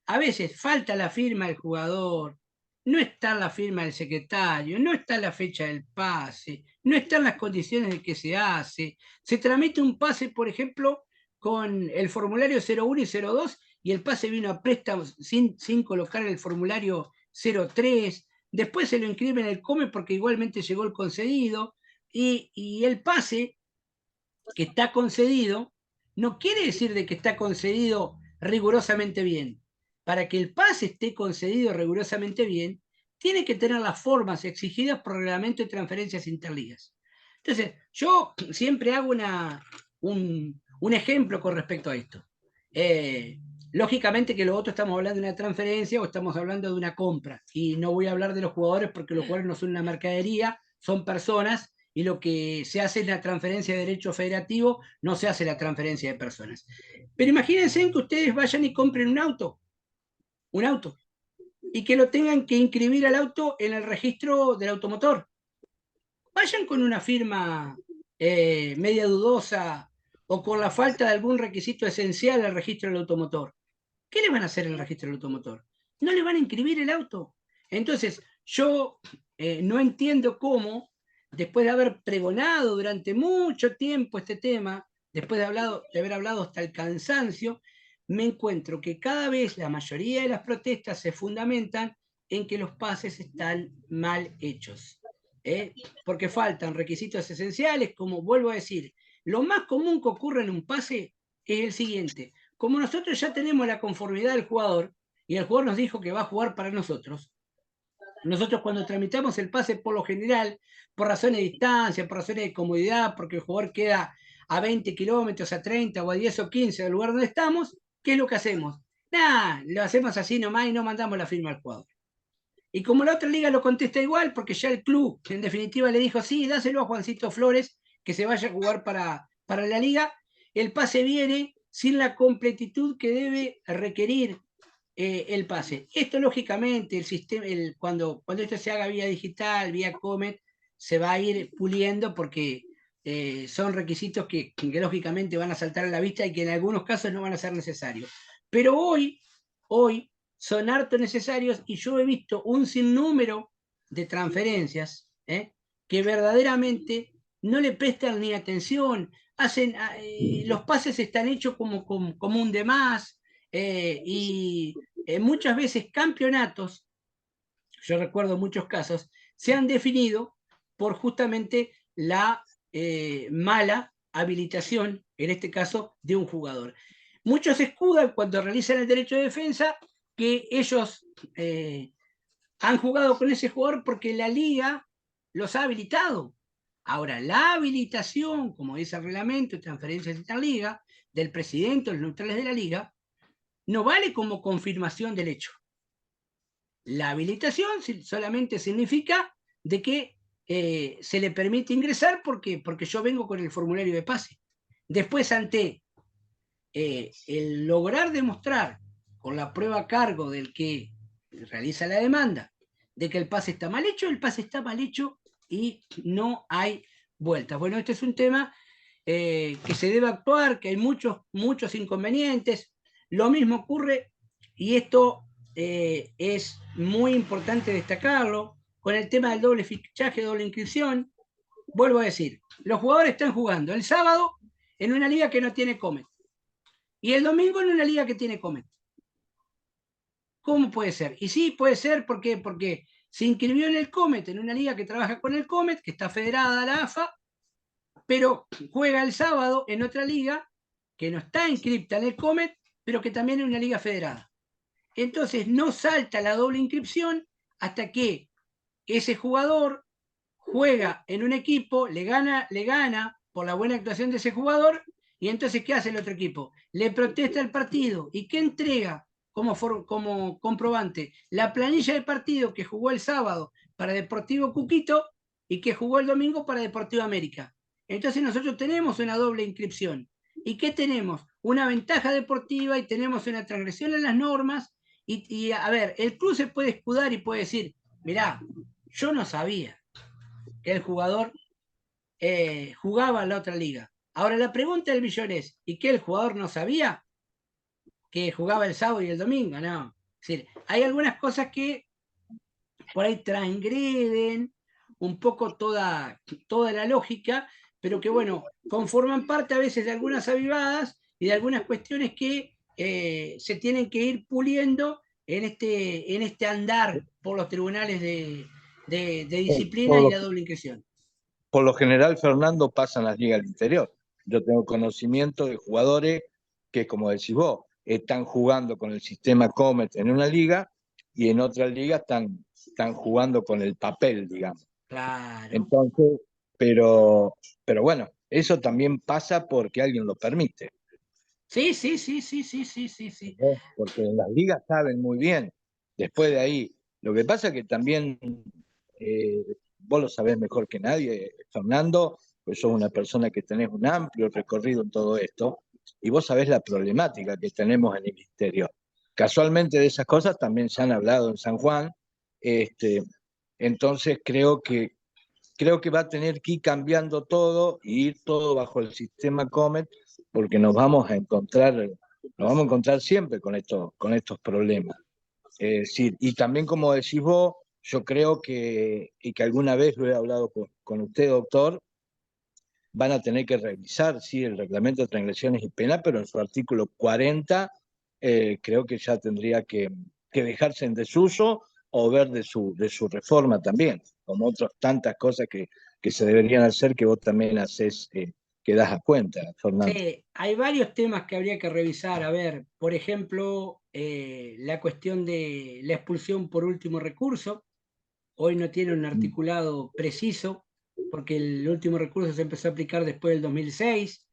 a veces falta la firma del jugador, no está la firma del secretario, no está la fecha del pase, no están las condiciones de que se hace. Se tramita un pase, por ejemplo, con el formulario 01 y 02 y el pase vino a préstamo sin colocar el formulario 03. Después se lo inscribe en el COME porque igualmente llegó el concedido. Y el pase que está concedido no quiere decir de que está concedido rigurosamente bien. para que el pase esté concedido rigurosamente bien, tiene que tener las formas exigidas por reglamento de transferencias interligas. Entonces, yo siempre hago un ejemplo con respecto a esto. Lógicamente que lo otro estamos hablando de una transferencia o estamos hablando de una compra. Y no voy a hablar de los jugadores porque los jugadores no son una mercadería, son personas y lo que se hace es la transferencia de derecho federativo, no se hace la transferencia de personas. Pero imagínense que ustedes vayan y compren un auto, y que lo tengan que inscribir al auto en el registro del automotor. Vayan con una firma media dudosa o con la falta de algún requisito esencial al registro del automotor. ¿Qué le van a hacer al registro del automotor? No le van a inscribir el auto. Entonces, yo no entiendo cómo, después de haber pregonado durante mucho tiempo este tema, después de haber hablado hasta el cansancio, me encuentro que cada vez la mayoría de las protestas se fundamentan en que los pases están mal hechos. ¿eh? Porque faltan requisitos esenciales, como vuelvo a decir, lo más común que ocurre en un pase es el siguiente: como nosotros ya tenemos la conformidad del jugador y el jugador nos dijo que va a jugar para nosotros, nosotros cuando tramitamos el pase por lo general, por razones de distancia, por razones de comodidad, porque el jugador queda a 20 kilómetros, a 30 o a 10 o 15 del lugar donde estamos, ¿qué es lo que hacemos? Nada, lo hacemos así nomás y no mandamos la firma al jugador. Y como la otra liga lo contesta igual, porque ya el club en definitiva le dijo, sí, dáselo a Juancito Flores, que se vaya a jugar para la liga, el pase viene sin la completitud que debe requerir el pase. Esto lógicamente, el sistema, cuando esto se haga vía digital, vía Comet, se va a ir puliendo porque son requisitos que lógicamente van a saltar a la vista y que en algunos casos no van a ser necesarios. Pero hoy son harto necesarios y yo he visto un sinnúmero de transferencias que verdaderamente no le prestan ni atención, los pases están hechos como un de más, y muchas veces campeonatos, yo recuerdo muchos casos, se han definido por justamente la mala habilitación, en este caso, de un jugador. Muchos escudan cuando realizan el derecho de defensa que ellos han jugado con ese jugador porque la liga los ha habilitado. Ahora, la habilitación, como dice el reglamento de transferencias de esta liga, del presidente o los neutrales de la liga, no vale como confirmación del hecho. La habilitación solamente significa de que se le permite ingresar porque yo vengo con el formulario de pase. Después, ante el lograr demostrar con la prueba a cargo del que realiza la demanda de que el pase está mal hecho, el pase está mal hecho y no hay vueltas. Bueno, este es un tema que se debe actuar, que hay muchos inconvenientes. Lo mismo ocurre, y esto es muy importante destacarlo, con el tema del doble fichaje, doble inscripción. Vuelvo a decir, los jugadores están jugando el sábado en una liga que no tiene Comet y el domingo en una liga que tiene Comet. ¿Cómo puede ser? Y sí, puede ser porque se inscribió en el Comet, en una liga que trabaja con el Comet, que está federada a la AFA, pero juega el sábado en otra liga que no está inscripta en el Comet, pero que también es una liga federada. Entonces no salta la doble inscripción hasta que ese jugador juega en un equipo, le gana por la buena actuación de ese jugador, y entonces ¿qué hace el otro equipo? Le protesta el partido. ¿Y qué entrega como comprobante? La planilla de partido que jugó el sábado para Deportivo Cuquito y que jugó el domingo para Deportivo América. Entonces nosotros tenemos una doble inscripción. ¿Y qué tenemos? Una ventaja deportiva y tenemos una transgresión a las normas. Y a ver, el club se puede escudar y puede decir, mirá, yo no sabía que el jugador jugaba en la otra liga. Ahora la pregunta del millón es, ¿y qué el jugador no sabía? Que jugaba el sábado y el domingo, no. Es decir, hay algunas cosas que por ahí transgreden un poco toda la lógica, pero que bueno, conforman parte a veces de algunas avivadas y de algunas cuestiones que se tienen que ir puliendo en este andar por los tribunales de disciplina y la doble inscripción. Por lo general, Fernando, pasan las ligas al interior. Yo tengo conocimiento de jugadores que, como decís vos, están jugando con el sistema Comet en una liga y en otra liga están jugando con el papel, digamos. Claro. Entonces, pero bueno, eso también pasa porque alguien lo permite. Sí, sí, sí, sí, sí, sí, sí, sí. Porque en las ligas saben muy bien. Después de ahí, lo que pasa es que también vos lo sabés mejor que nadie, Fernando, pues sos una persona que tenés un amplio recorrido en todo esto, y vos sabés la problemática que tenemos en el interior. Casualmente de esas cosas también se han hablado en San Juan, entonces creo que va a tener que ir cambiando todo y ir todo bajo el sistema Comet, porque nos vamos a encontrar siempre con estos problemas. Sí, y también como decís vos, yo creo y que alguna vez lo he hablado con usted, doctor, van a tener que revisar, sí, el reglamento de transgresiones y penas, pero en su artículo 40 creo que ya tendría que dejarse en desuso o ver de su reforma también, como otras tantas cosas que se deberían hacer que vos también haces, que das a cuenta, Fernando. Sí, hay varios temas que habría que revisar. A ver, por ejemplo, la cuestión de la expulsión por último recurso. Hoy no tiene un articulado preciso, porque el último recurso se empezó a aplicar después del 2006.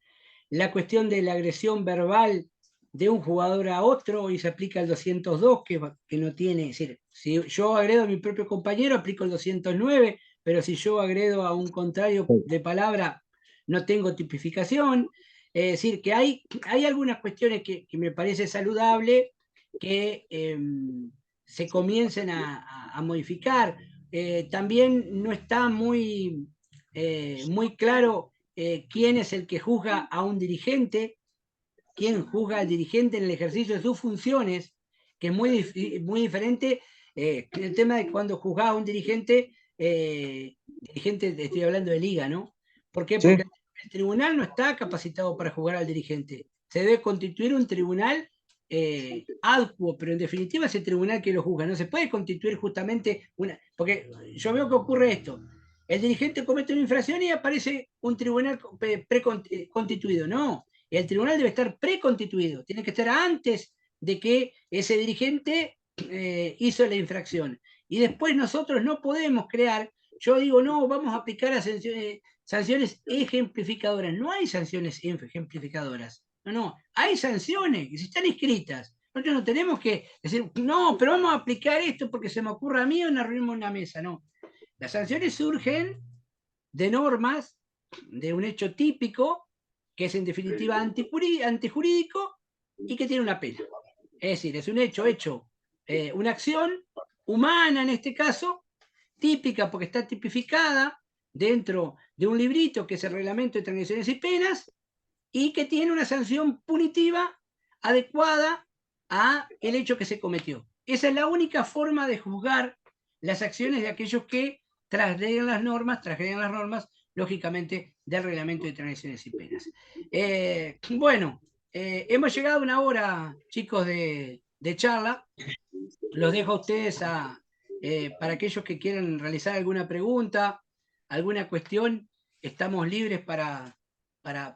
La cuestión de la agresión verbal de un jugador a otro, hoy se aplica el 202, que no tiene, es decir, si yo agredo a mi propio compañero, aplico el 209, pero si yo agredo a un contrario de palabra, no tengo tipificación. Es decir, que hay algunas cuestiones que me parece saludable que se comiencen a modificar. También no está muy claro quién es el que juzga a un dirigente, quién juzga al dirigente en el ejercicio de sus funciones, que es muy diferente. El tema de cuando juzgás a un dirigente, estoy hablando de liga, ¿no? ¿Por qué? Sí, Porque el tribunal no está capacitado para juzgar al dirigente. Se debe constituir un tribunal ad quo, pero en definitiva es el tribunal que lo juzga. No se puede constituir justamente una. Porque yo veo que ocurre esto. El dirigente comete una infracción y aparece un tribunal preconstituido. No, el tribunal debe estar preconstituido, tiene que estar antes de que ese dirigente hizo la infracción. Y después nosotros no podemos crear, yo digo, no, vamos a aplicar a sanciones ejemplificadoras. No hay sanciones ejemplificadoras. No, no, hay sanciones que si están escritas. Nosotros no tenemos que decir, no, pero vamos a aplicar esto porque se me ocurre a mí o nos reunimos en una mesa. No, las sanciones surgen de normas, de un hecho típico, que es en definitiva antijurídico y que tiene una pena. Es decir, es un hecho, una acción humana en este caso, típica porque está tipificada dentro de un librito que es el Reglamento de Transgresiones y Penas y que tiene una sanción punitiva adecuada a el hecho que se cometió. Esa es la única forma de juzgar las acciones de aquellos que transgreden las normas, lógicamente, del reglamento de transgresiones y penas. Bueno, hemos llegado a una hora, chicos, de charla. Los dejo a ustedes para aquellos que quieran realizar alguna pregunta, alguna cuestión, estamos libres para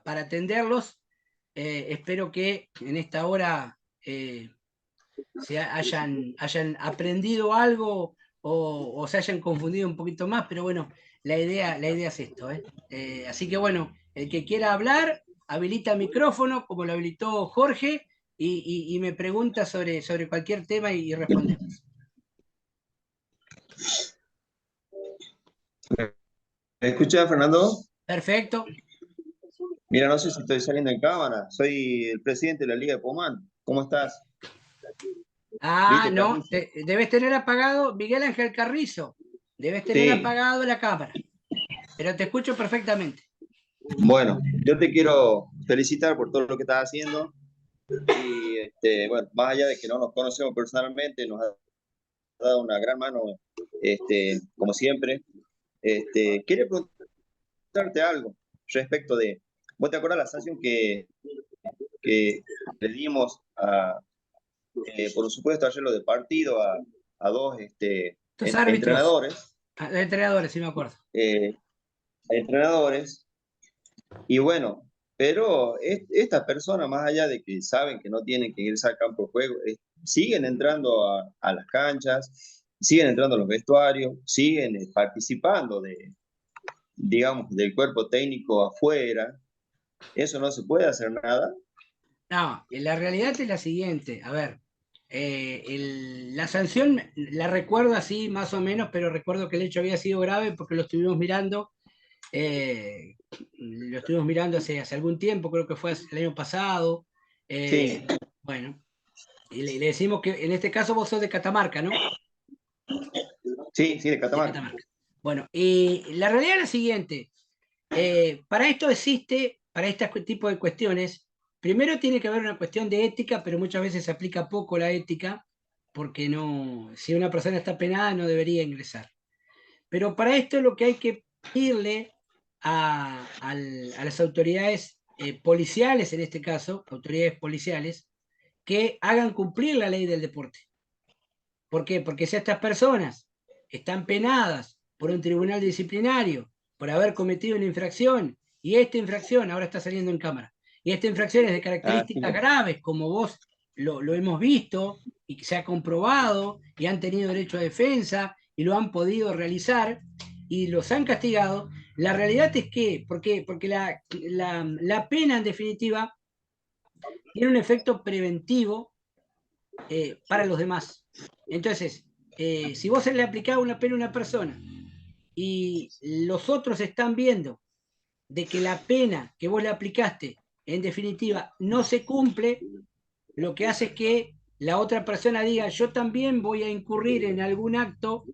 atenderlos. Espero que en esta hora hayan aprendido algo o se hayan confundido un poquito más, pero bueno, la idea es esto. Así que bueno, el que quiera hablar, habilita el micrófono, como lo habilitó Jorge, y me pregunta sobre cualquier tema y respondemos. ¿Me escucha, Fernando? Perfecto. Mira, no sé si estoy saliendo en cámara. Soy el presidente de la Liga de Pomán. ¿Cómo estás? Ah, ¿Viste, no, Carrizo? debes tener apagado, Miguel Ángel Carrizo, debes tener Sí. apagado la cámara, pero te escucho perfectamente. Bueno, yo te quiero felicitar por todo lo que estás haciendo. Y bueno, más allá de que no nos conocemos personalmente, nos has dado una gran mano, como siempre. Quería preguntarte algo respecto de, ¿vos te acuerdas la sanción que le dimos por un supuesto arreglo de partido a dos Estos árbitros, entrenadores, entrenadores, sí me acuerdo. eh, entrenadores, y bueno, Pero estas personas, más allá de que saben que no tienen que ingresar al campo de juego, siguen entrando a las canchas, siguen entrando a los vestuarios, siguen participando digamos, del cuerpo técnico afuera. Eso no se puede hacer nada. No, la realidad es la siguiente. A ver, la sanción la recuerdo así más o menos, pero recuerdo que el hecho había sido grave porque lo estuvimos mirando hace algún tiempo, creo que fue el año pasado. Sí, Bueno, y le decimos que en este caso vos sos de Catamarca, ¿no? sí, sí, de De Catamarca. Catamarca. Bueno, y la realidad es la siguiente. Para esto existe, para este tipo de cuestiones, primero tiene que haber una cuestión de ética, pero muchas veces se aplica poco la ética, porque no, si una persona está penada no debería ingresar. Pero para esto lo que hay que pedirle a las autoridades policiales, en este caso, autoridades policiales, que hagan cumplir la ley del deporte. ¿Por qué? Porque si estas personas están penadas por un tribunal disciplinario por haber cometido una infracción, y esta infracción ahora está saliendo en cámara, y esta infracción es de características graves, como vos lo hemos visto, y que se ha comprobado, y han tenido derecho a defensa, y lo han podido realizar, y los han castigado, la realidad es que, ¿por qué? Porque la pena en definitiva tiene un efecto preventivo para los demás. Entonces, si vos le aplicás una pena a una persona y los otros están viendo de que la pena que vos le aplicaste, en definitiva, no se cumple, lo que hace es que la otra persona diga, yo también voy a incurrir en algún acto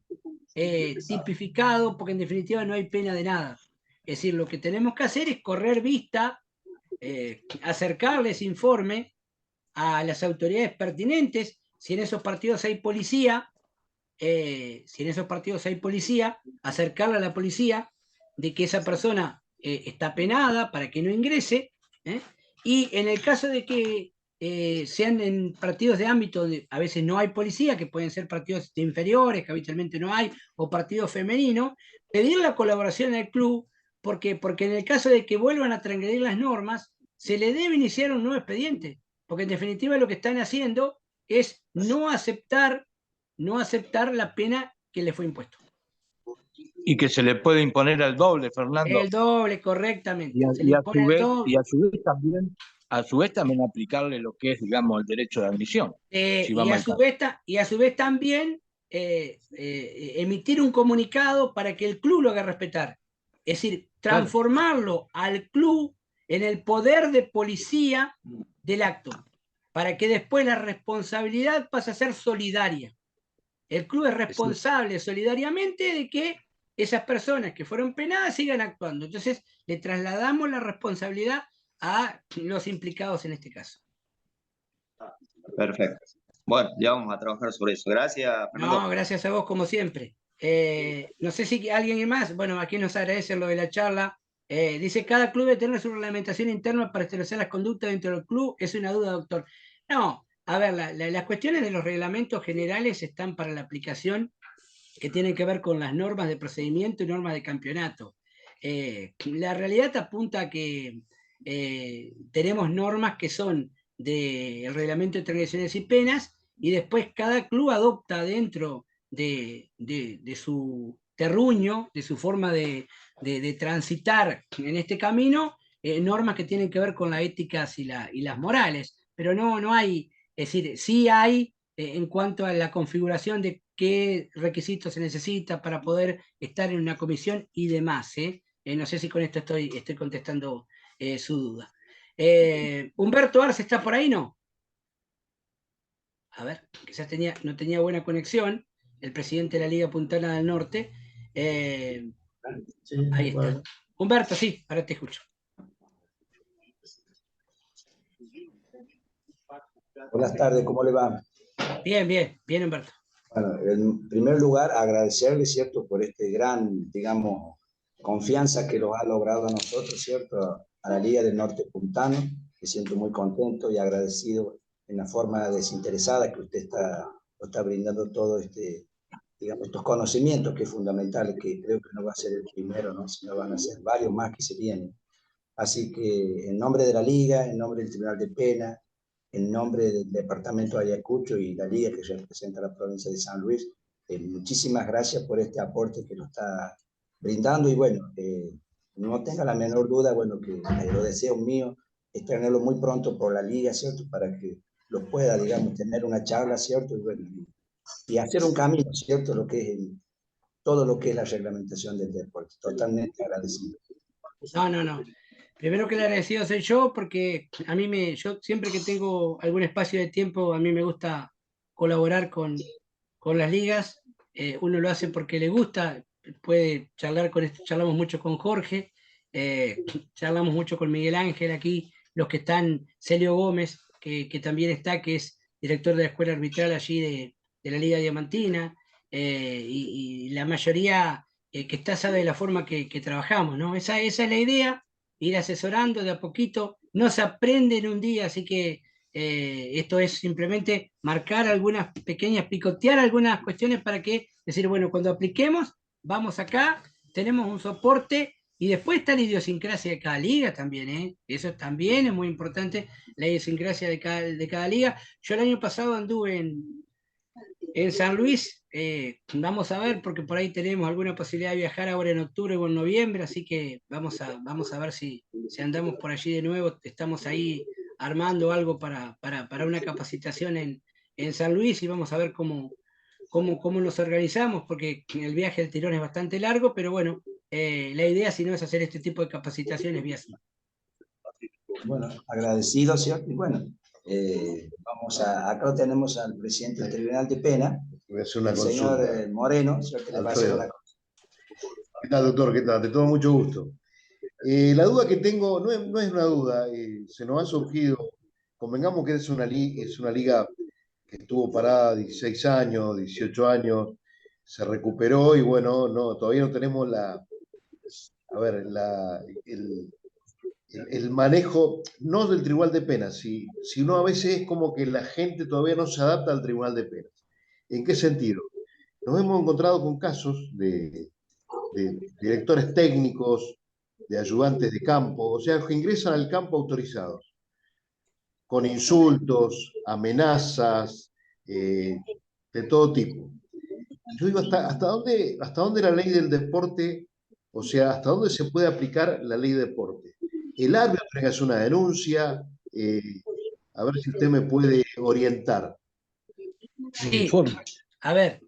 tipificado, porque en definitiva no hay pena de nada. Es decir, lo que tenemos que hacer es correr vista, acercarles informe a las autoridades pertinentes, si en esos partidos hay policía, acercarla a la policía de que esa persona está penada para que no ingrese, ¿eh? Y en el caso de que sean en partidos de ámbito donde a veces no hay policía, que pueden ser partidos de inferiores, que habitualmente no hay, o partidos femeninos, pedir la colaboración al club, porque en el caso de que vuelvan a transgredir las normas, se le debe iniciar un nuevo expediente, porque en definitiva lo que están haciendo es no aceptar la pena que le fue impuesto. Y que se le puede imponer al doble, Fernando. El doble, correctamente. Se le Y a impone su el vez, doble. a su vez también aplicarle lo que es, digamos, el derecho de admisión. Si Y, vamos a su vez también emitir un comunicado para que el club lo haga respetar. Es decir, claro, transformarlo al club en el poder de policía del acto, para que después la responsabilidad pase a ser solidaria. El club es responsable solidariamente de que esas personas que fueron penadas sigan actuando. Entonces, le trasladamos la responsabilidad a los implicados en este caso. Perfecto. Bueno, ya vamos a trabajar sobre eso. Gracias, No, Fernando. gracias a vos como siempre. No sé si alguien más, bueno, aquí nos agradece lo de la charla. Dice, cada club debe tener su reglamentación interna para establecer las conductas dentro del club. Es una duda, doctor. No, a ver, las cuestiones de los reglamentos generales están para la aplicación que tienen que ver con las normas de procedimiento y normas de campeonato. La realidad apunta a que tenemos normas que son del reglamento de transgresiones y penas, y después cada club adopta dentro de su terruño, de su forma de transitar en este camino, normas que tienen que ver con las éticas y las morales, pero no hay, es decir, sí hay en cuanto a la configuración de qué requisitos se necesita para poder estar en una comisión y demás. No sé si con esto estoy contestando su duda. Humberto Arce, ¿está por ahí? No. A ver, quizás no tenía buena conexión, el presidente de la Liga Puntana del Norte. Ahí está. Humberto, sí, ahora te escucho. Buenas tardes, ¿cómo le va? Bien, bien, Humberto. Bueno, en primer lugar, agradecerle, ¿cierto?, por este gran, digamos, confianza que nos ha logrado a nosotros, ¿cierto?, a la Liga del Norte Puntano. Me siento muy contento y agradecido en la forma desinteresada que usted está brindando todo digamos, estos conocimientos que es fundamental, que creo que no va a ser el primero, ¿no?, sino van a ser varios más que se vienen. Así que en nombre de la Liga, en nombre del Tribunal de Pena, en nombre del Departamento de Ayacucho y la Liga que representa a la provincia de San Luis, muchísimas gracias por este aporte que nos está brindando y bueno, no tenga la menor duda, bueno, que lo deseo mío es tenerlo muy pronto por la Liga, ¿cierto? Para que los pueda, digamos, tener una charla, ¿cierto? Y bueno, y hacer un camino, ¿cierto? Lo que es todo lo que es la reglamentación del deporte. Totalmente agradecido. No. Primero que le agradecido soy yo, porque yo siempre que tengo algún espacio de tiempo, a mí me gusta colaborar con las ligas. Uno lo hace porque le gusta, puede charlar con esto, charlamos mucho con Jorge, charlamos mucho con Miguel Ángel aquí, los que están, Celio Gómez, que también está, que es director de la escuela arbitral allí de la Liga Diamantina, y la mayoría que está sabe de la forma que trabajamos, ¿no? Esa es la idea, ir asesorando de a poquito, no se aprende en un día, así que esto es simplemente marcar algunas pequeñas, picotear algunas cuestiones para que, decir, bueno, cuando apliquemos, vamos acá, tenemos un soporte y después está la idiosincrasia de cada liga también, ¿eh? Eso también es muy importante, la idiosincrasia de cada liga. Yo el año pasado anduve en San Luis, vamos a ver, porque por ahí tenemos alguna posibilidad de viajar ahora en octubre o en noviembre, así que vamos a ver si andamos por allí de nuevo. Estamos ahí armando algo para una capacitación en San Luis y vamos a ver cómo nos organizamos, porque el viaje al Tirón es bastante largo, pero bueno, la idea si no es hacer este tipo de capacitaciones vía Zoom. Bueno, agradecido, ¿cierto? Y bueno, acá tenemos al presidente del Tribunal de Pena, Voy a hacer una el consulta. señor Moreno, ¿cierto? Le va a hacer una cosa. ¿Qué tal, doctor? ¿Qué tal? De todo mucho gusto. La duda que tengo no es una duda, se nos ha surgido, convengamos que es una liga que estuvo parada 16 años, 18 años, se recuperó y bueno, todavía no tenemos el manejo, no del Tribunal de Penas, sino a veces es como que la gente todavía no se adapta al Tribunal de Penas. ¿En qué sentido? Nos hemos encontrado con casos de directores técnicos, de ayudantes de campo, o sea, que ingresan al campo autorizados, con insultos, amenazas, de todo tipo. Yo digo, ¿hasta dónde la ley del deporte, o sea, hasta dónde se puede aplicar la ley de deporte? El árbitro tiene que hacer una denuncia, a ver si usted me puede orientar. Sí, a ver,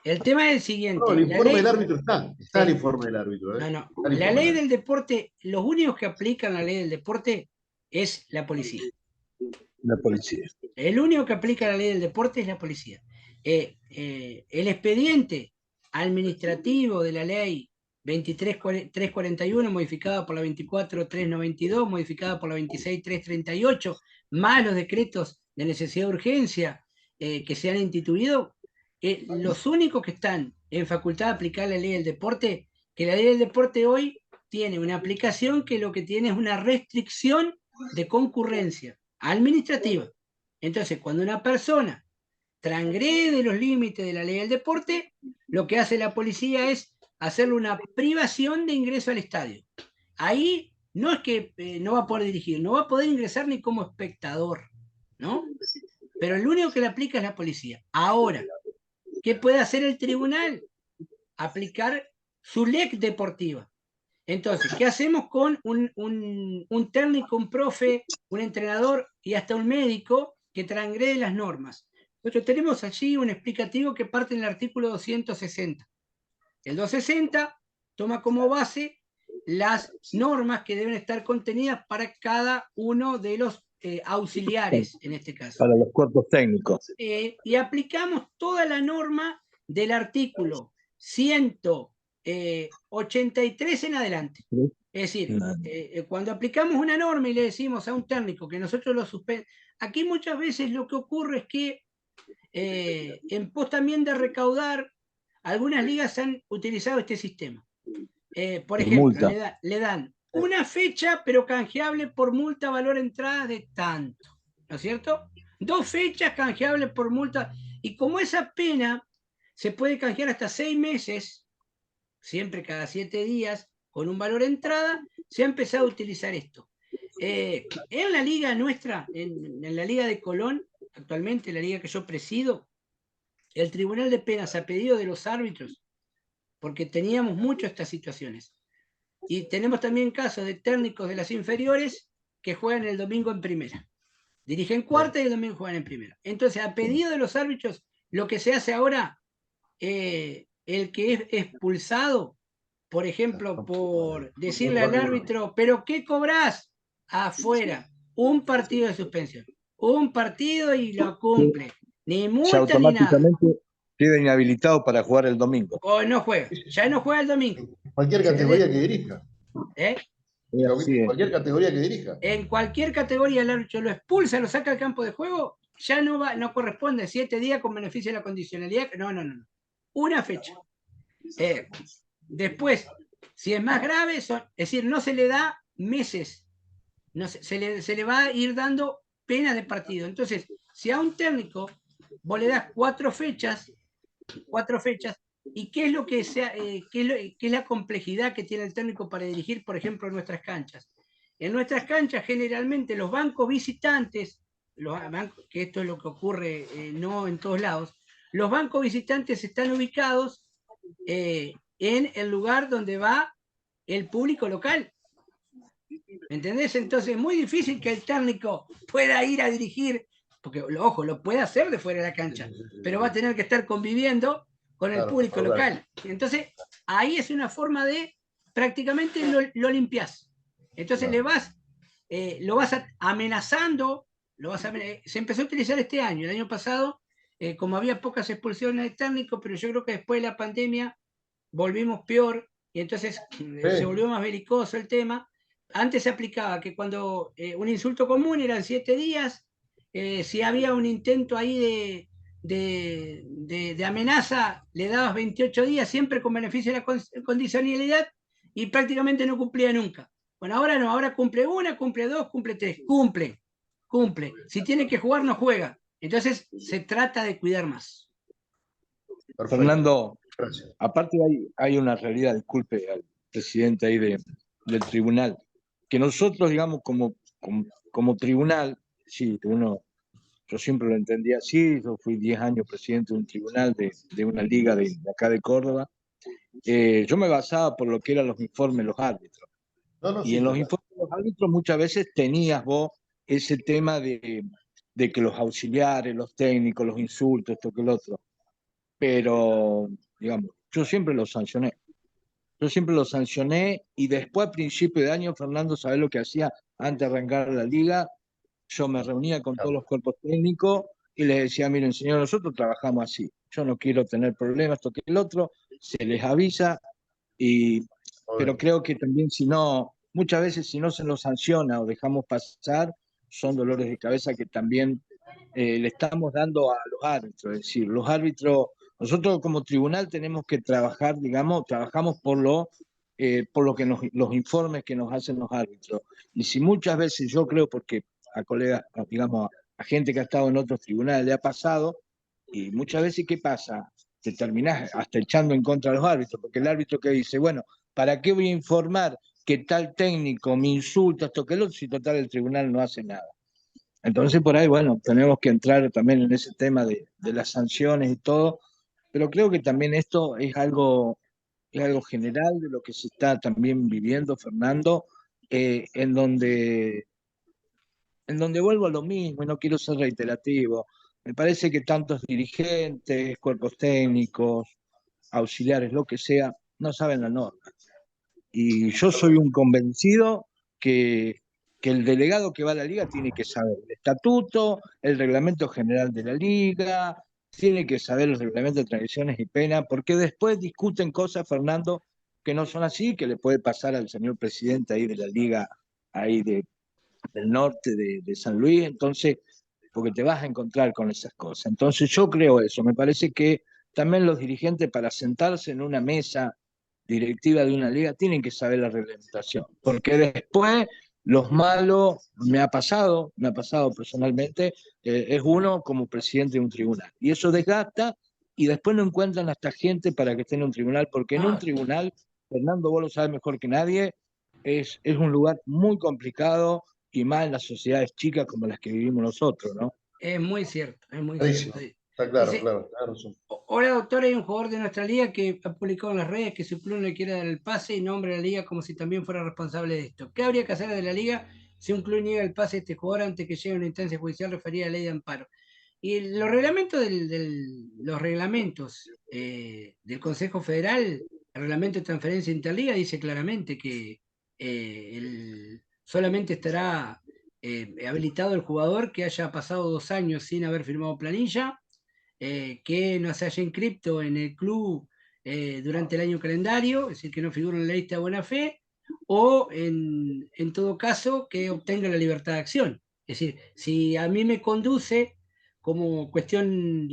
el tema es el siguiente. No, el informe del árbitro está Sí. el informe del árbitro. No. La ley del deporte, los únicos que aplican la ley del deporte es la policía. La policía. El único que aplica la ley del deporte es la policía. El expediente administrativo de la ley 23.341, modificada por la 24.392, modificada por la 26.338, más los decretos de necesidad de urgencia que se han instituido, los únicos que están en facultad de aplicar la ley del deporte, que la ley del deporte hoy tiene una aplicación que lo que tiene es una restricción de concurrencia administrativa. Entonces, cuando una persona transgrede los límites de la ley del deporte, lo que hace la policía es hacerle una privación de ingreso al estadio. Ahí no es que no va a poder dirigir, no va a poder ingresar ni como espectador, ¿no? Pero el único que le aplica es la policía. Ahora, ¿qué puede hacer el tribunal? Aplicar su ley deportiva. Entonces, ¿qué hacemos con un técnico, un profe, un entrenador y hasta un médico que transgrede las normas? Nosotros tenemos allí un explicativo que parte en el artículo 260. El 260 toma como base las normas que deben estar contenidas para cada uno de los auxiliares, en este caso. Para los cuerpos técnicos. Y aplicamos toda la norma del artículo 183 en adelante. Es decir, cuando aplicamos una norma y le decimos a un técnico que nosotros lo suspendemos, aquí muchas veces lo que ocurre es que en pos también de recaudar, algunas ligas han utilizado este sistema. Por ejemplo, le dan una fecha, pero canjeable por multa valor entrada de tanto, ¿no es cierto? 2 fechas canjeables por multa, y como esa pena se puede canjear hasta 6 meses, siempre cada 7 días, con un valor entrada, se ha empezado a utilizar esto. En la liga nuestra, en la liga de Colón, actualmente la liga que yo presido, el Tribunal de Penas a pedido de los árbitros, porque teníamos mucho estas situaciones, y tenemos también casos de técnicos de las inferiores que juegan el domingo en primera. Dirigen cuarta y el domingo juegan en primera. Entonces, a pedido de los árbitros, lo que se hace ahora, el que es expulsado, por ejemplo, por decirle al árbitro, ¿pero qué cobrás? Afuera, un partido de suspensión. Un partido y lo cumple. Ni Se multa ni nada. automáticamente queda inhabilitado para jugar el domingo. O no juega. Ya no juega el domingo. Cualquier categoría que dirija. ¿Eh? Cualquier categoría que dirija. En cualquier categoría el árbitro lo expulsa, lo saca del campo de juego, ya no va, no corresponde 7 días con beneficio de la condicionalidad. No. Una fecha. Después, si es más grave, es decir, no se le da meses, no se le va a ir dando pena de partido. Entonces, si a un técnico vos le das 4 fechas, ¿y qué es lo que sea, qué es la complejidad que tiene el técnico para dirigir, por ejemplo, en nuestras canchas? En nuestras canchas, generalmente, los bancos visitantes, que esto es lo que ocurre no en todos lados, los bancos visitantes están ubicados en el lugar donde va el público local. ¿Me entendés? Entonces es muy difícil que el técnico pueda ir a dirigir, porque, ojo, lo puede hacer de fuera de la cancha, pero va a tener que estar conviviendo con el público local. Entonces, ahí es una forma de, prácticamente lo limpiás. Entonces lo vas amenazando, se empezó a utilizar este año. El año pasado, como había pocas expulsiones de técnicos, pero yo creo que después de la pandemia volvimos peor, y entonces se volvió más belicoso el tema. Antes se aplicaba que cuando un insulto común eran 7 días, si había un intento ahí de amenaza, le dabas 28 días, siempre con beneficio de la condicionalidad, y prácticamente no cumplía nunca. Bueno, ahora no, ahora cumple 1, cumple 2, cumple 3, cumple. Si tiene que jugar, no juega. Entonces se trata de cuidar más. Perfecto. Fernando, gracias. Aparte hay una realidad, disculpe al presidente ahí del tribunal, que nosotros, digamos, como tribunal, sí, yo siempre lo entendía así, yo fui 10 años presidente de un tribunal de una liga de acá de Córdoba, yo me basaba por lo que eran los informes de los árbitros. Y en los informes de los árbitros muchas veces tenías vos ese tema de que los auxiliares, los técnicos, los insultos, esto que el otro. Pero, digamos, yo siempre lo sancioné. Y después, a principio de año, Fernando, ¿sabés lo que hacía antes de arrancar la liga? Yo me reunía con todos los cuerpos técnicos y les decía, miren, señor, nosotros trabajamos así. Yo no quiero tener problemas, esto que el otro. Se les avisa, pero creo que también muchas veces si no se nos sanciona o dejamos pasar, son dolores de cabeza que también le estamos dando a los árbitros. Es decir, los árbitros, nosotros como tribunal tenemos que trabajar, digamos, trabajamos por lo que los informes que nos hacen los árbitros. Y si muchas veces yo creo, porque a colegas, digamos, a gente que ha estado en otros tribunales le ha pasado, y muchas veces, ¿qué pasa? Te terminás hasta echando en contra de los árbitros, porque el árbitro que dice, bueno, ¿para qué voy a informar que tal técnico me insulta, esto que el otro, si total el tribunal no hace nada? Entonces por ahí, bueno, tenemos que entrar también en ese tema de las sanciones y todo, pero creo que también esto es algo general de lo que se está también viviendo, Fernando, en donde vuelvo a lo mismo y no quiero ser reiterativo. Me parece que tantos dirigentes, cuerpos técnicos, auxiliares, lo que sea, no saben la norma. Y yo soy un convencido que el delegado que va a la liga tiene que saber el estatuto, el reglamento general de la liga, tiene que saber los reglamentos de transmisiones y pena, porque después discuten cosas, Fernando, que no son así, que le puede pasar al señor presidente ahí de la liga ahí del norte de San Luis, entonces, porque te vas a encontrar con esas cosas. Entonces yo creo eso, me parece que también los dirigentes para sentarse en una mesa directiva de una liga tienen que saber la reglamentación, porque después los malos, me ha pasado personalmente, es uno como presidente de un tribunal, y eso desgasta, y después no encuentran hasta gente para que esté en un tribunal, porque en un tribunal Fernando, vos lo sabes mejor que nadie, es un lugar muy complicado y más en las sociedades chicas como las que vivimos nosotros, ¿no? Es muy cierto, es muy Clarísimo. cierto. Está claro, Dice, claro, claro. hola doctor, hay un jugador de nuestra liga que ha publicado en las redes que su club no le quiere dar el pase y nombra a la liga como si también fuera responsable de esto. ¿Qué habría que hacer de la liga si un club niega el pase a este jugador antes que llegue a una instancia judicial referida a la ley de amparo? Y los reglamentos los reglamentos del Consejo Federal, el reglamento de transferencia interliga dice claramente que solamente estará habilitado el jugador que haya pasado 2 años sin haber firmado planilla, que no se haya inscrito en el club durante el año calendario, es decir, que no figure en la lista de buena fe, o en todo caso que obtenga la libertad de acción. Es decir, si a mí me conduce como cuestión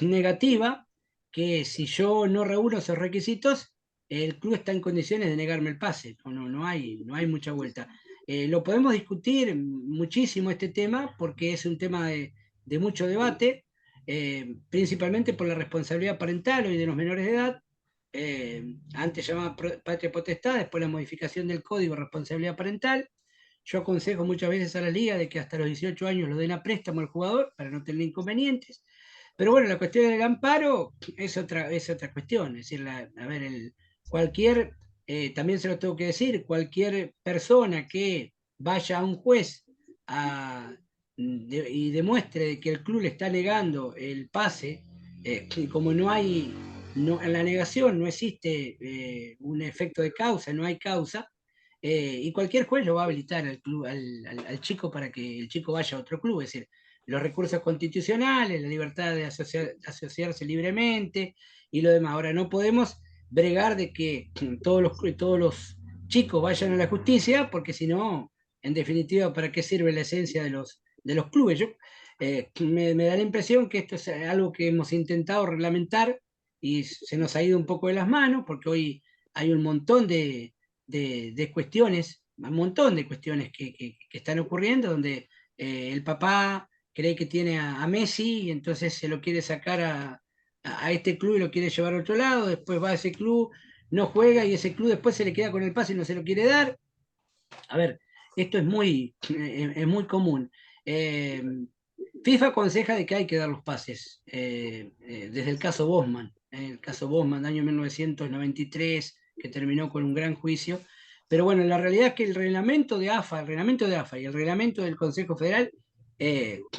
negativa, que si yo no reúno esos requisitos, el club está en condiciones de negarme el pase. No hay mucha vuelta. Lo podemos discutir muchísimo este tema porque es un tema de mucho debate, principalmente por la responsabilidad parental hoy de los menores de edad, antes llamaba patria potestad, después la modificación del código responsabilidad parental. Yo aconsejo muchas veces a la liga de que hasta los 18 años lo den a préstamo al jugador para no tener inconvenientes. Pero bueno, la cuestión del amparo es otra cuestión. Es decir, a ver, también se lo tengo que decir, cualquier persona que vaya a un juez y demuestre que el club le está negando el pase, y como en la negación no existe un efecto de causa, no hay causa, y cualquier juez lo va a habilitar al chico para que el chico vaya a otro club. Es decir, los recursos constitucionales, la libertad de asociarse libremente y lo demás. Ahora, no podemos bregar de que todos los chicos vayan a la justicia, porque si no, en definitiva, ¿para qué sirve la esencia de los clubes? Me da la impresión que esto es algo que hemos intentado reglamentar y se nos ha ido un poco de las manos, porque hoy hay un montón de cuestiones, un montón de cuestiones que están ocurriendo, donde el papá cree que tiene a Messi y entonces se lo quiere sacar a este club y lo quiere llevar a otro lado, después va a ese club, no juega y ese club después se le queda con el pase y no se lo quiere dar. A ver, esto es muy común. Eh, FIFA aconseja de que hay que dar los pases, desde el caso Bosman, el caso Bosman, año 1993, que terminó con un gran juicio. Pero bueno, la realidad es que el reglamento de AFA y el reglamento del Consejo Federal,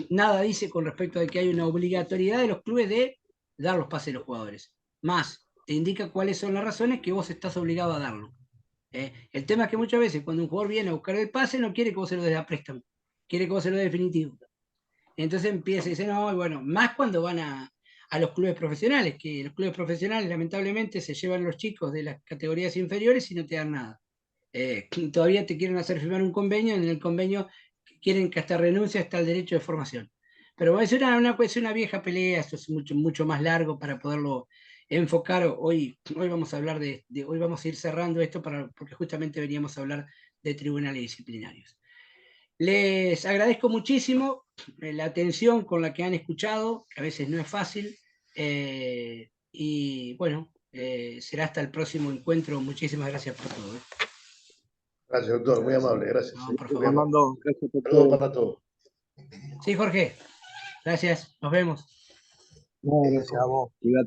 nada dice con respecto a que hay una obligatoriedad de los clubes de dar los pases a los jugadores. Más, te indica cuáles son las razones que vos estás obligado a darlo. El tema es que muchas veces cuando un jugador viene a buscar el pase no quiere que vos se lo des a préstamo, quiere que vos se lo des definitivo. Entonces empieza y dice, no, y bueno, más cuando van a los clubes profesionales, que los clubes profesionales lamentablemente se llevan los chicos de las categorías inferiores y no te dan nada. Todavía te quieren hacer firmar un convenio, en el convenio quieren que hasta renuncie hasta el derecho de formación. Pero es una vieja pelea, esto es mucho, mucho más largo para poderlo enfocar. Hoy vamos a hablar hoy vamos a ir cerrando esto porque justamente veníamos a hablar de tribunales disciplinarios. Les agradezco muchísimo la atención con la que han escuchado, que a veces no es fácil, y bueno, será hasta el próximo encuentro. Muchísimas gracias por todo. Gracias, doctor, muy amable, gracias. No, por favor. Fernando, gracias por Saludos todo. para todos. Sí, Jorge, gracias, nos vemos. No, gracias a vos. Cuídate.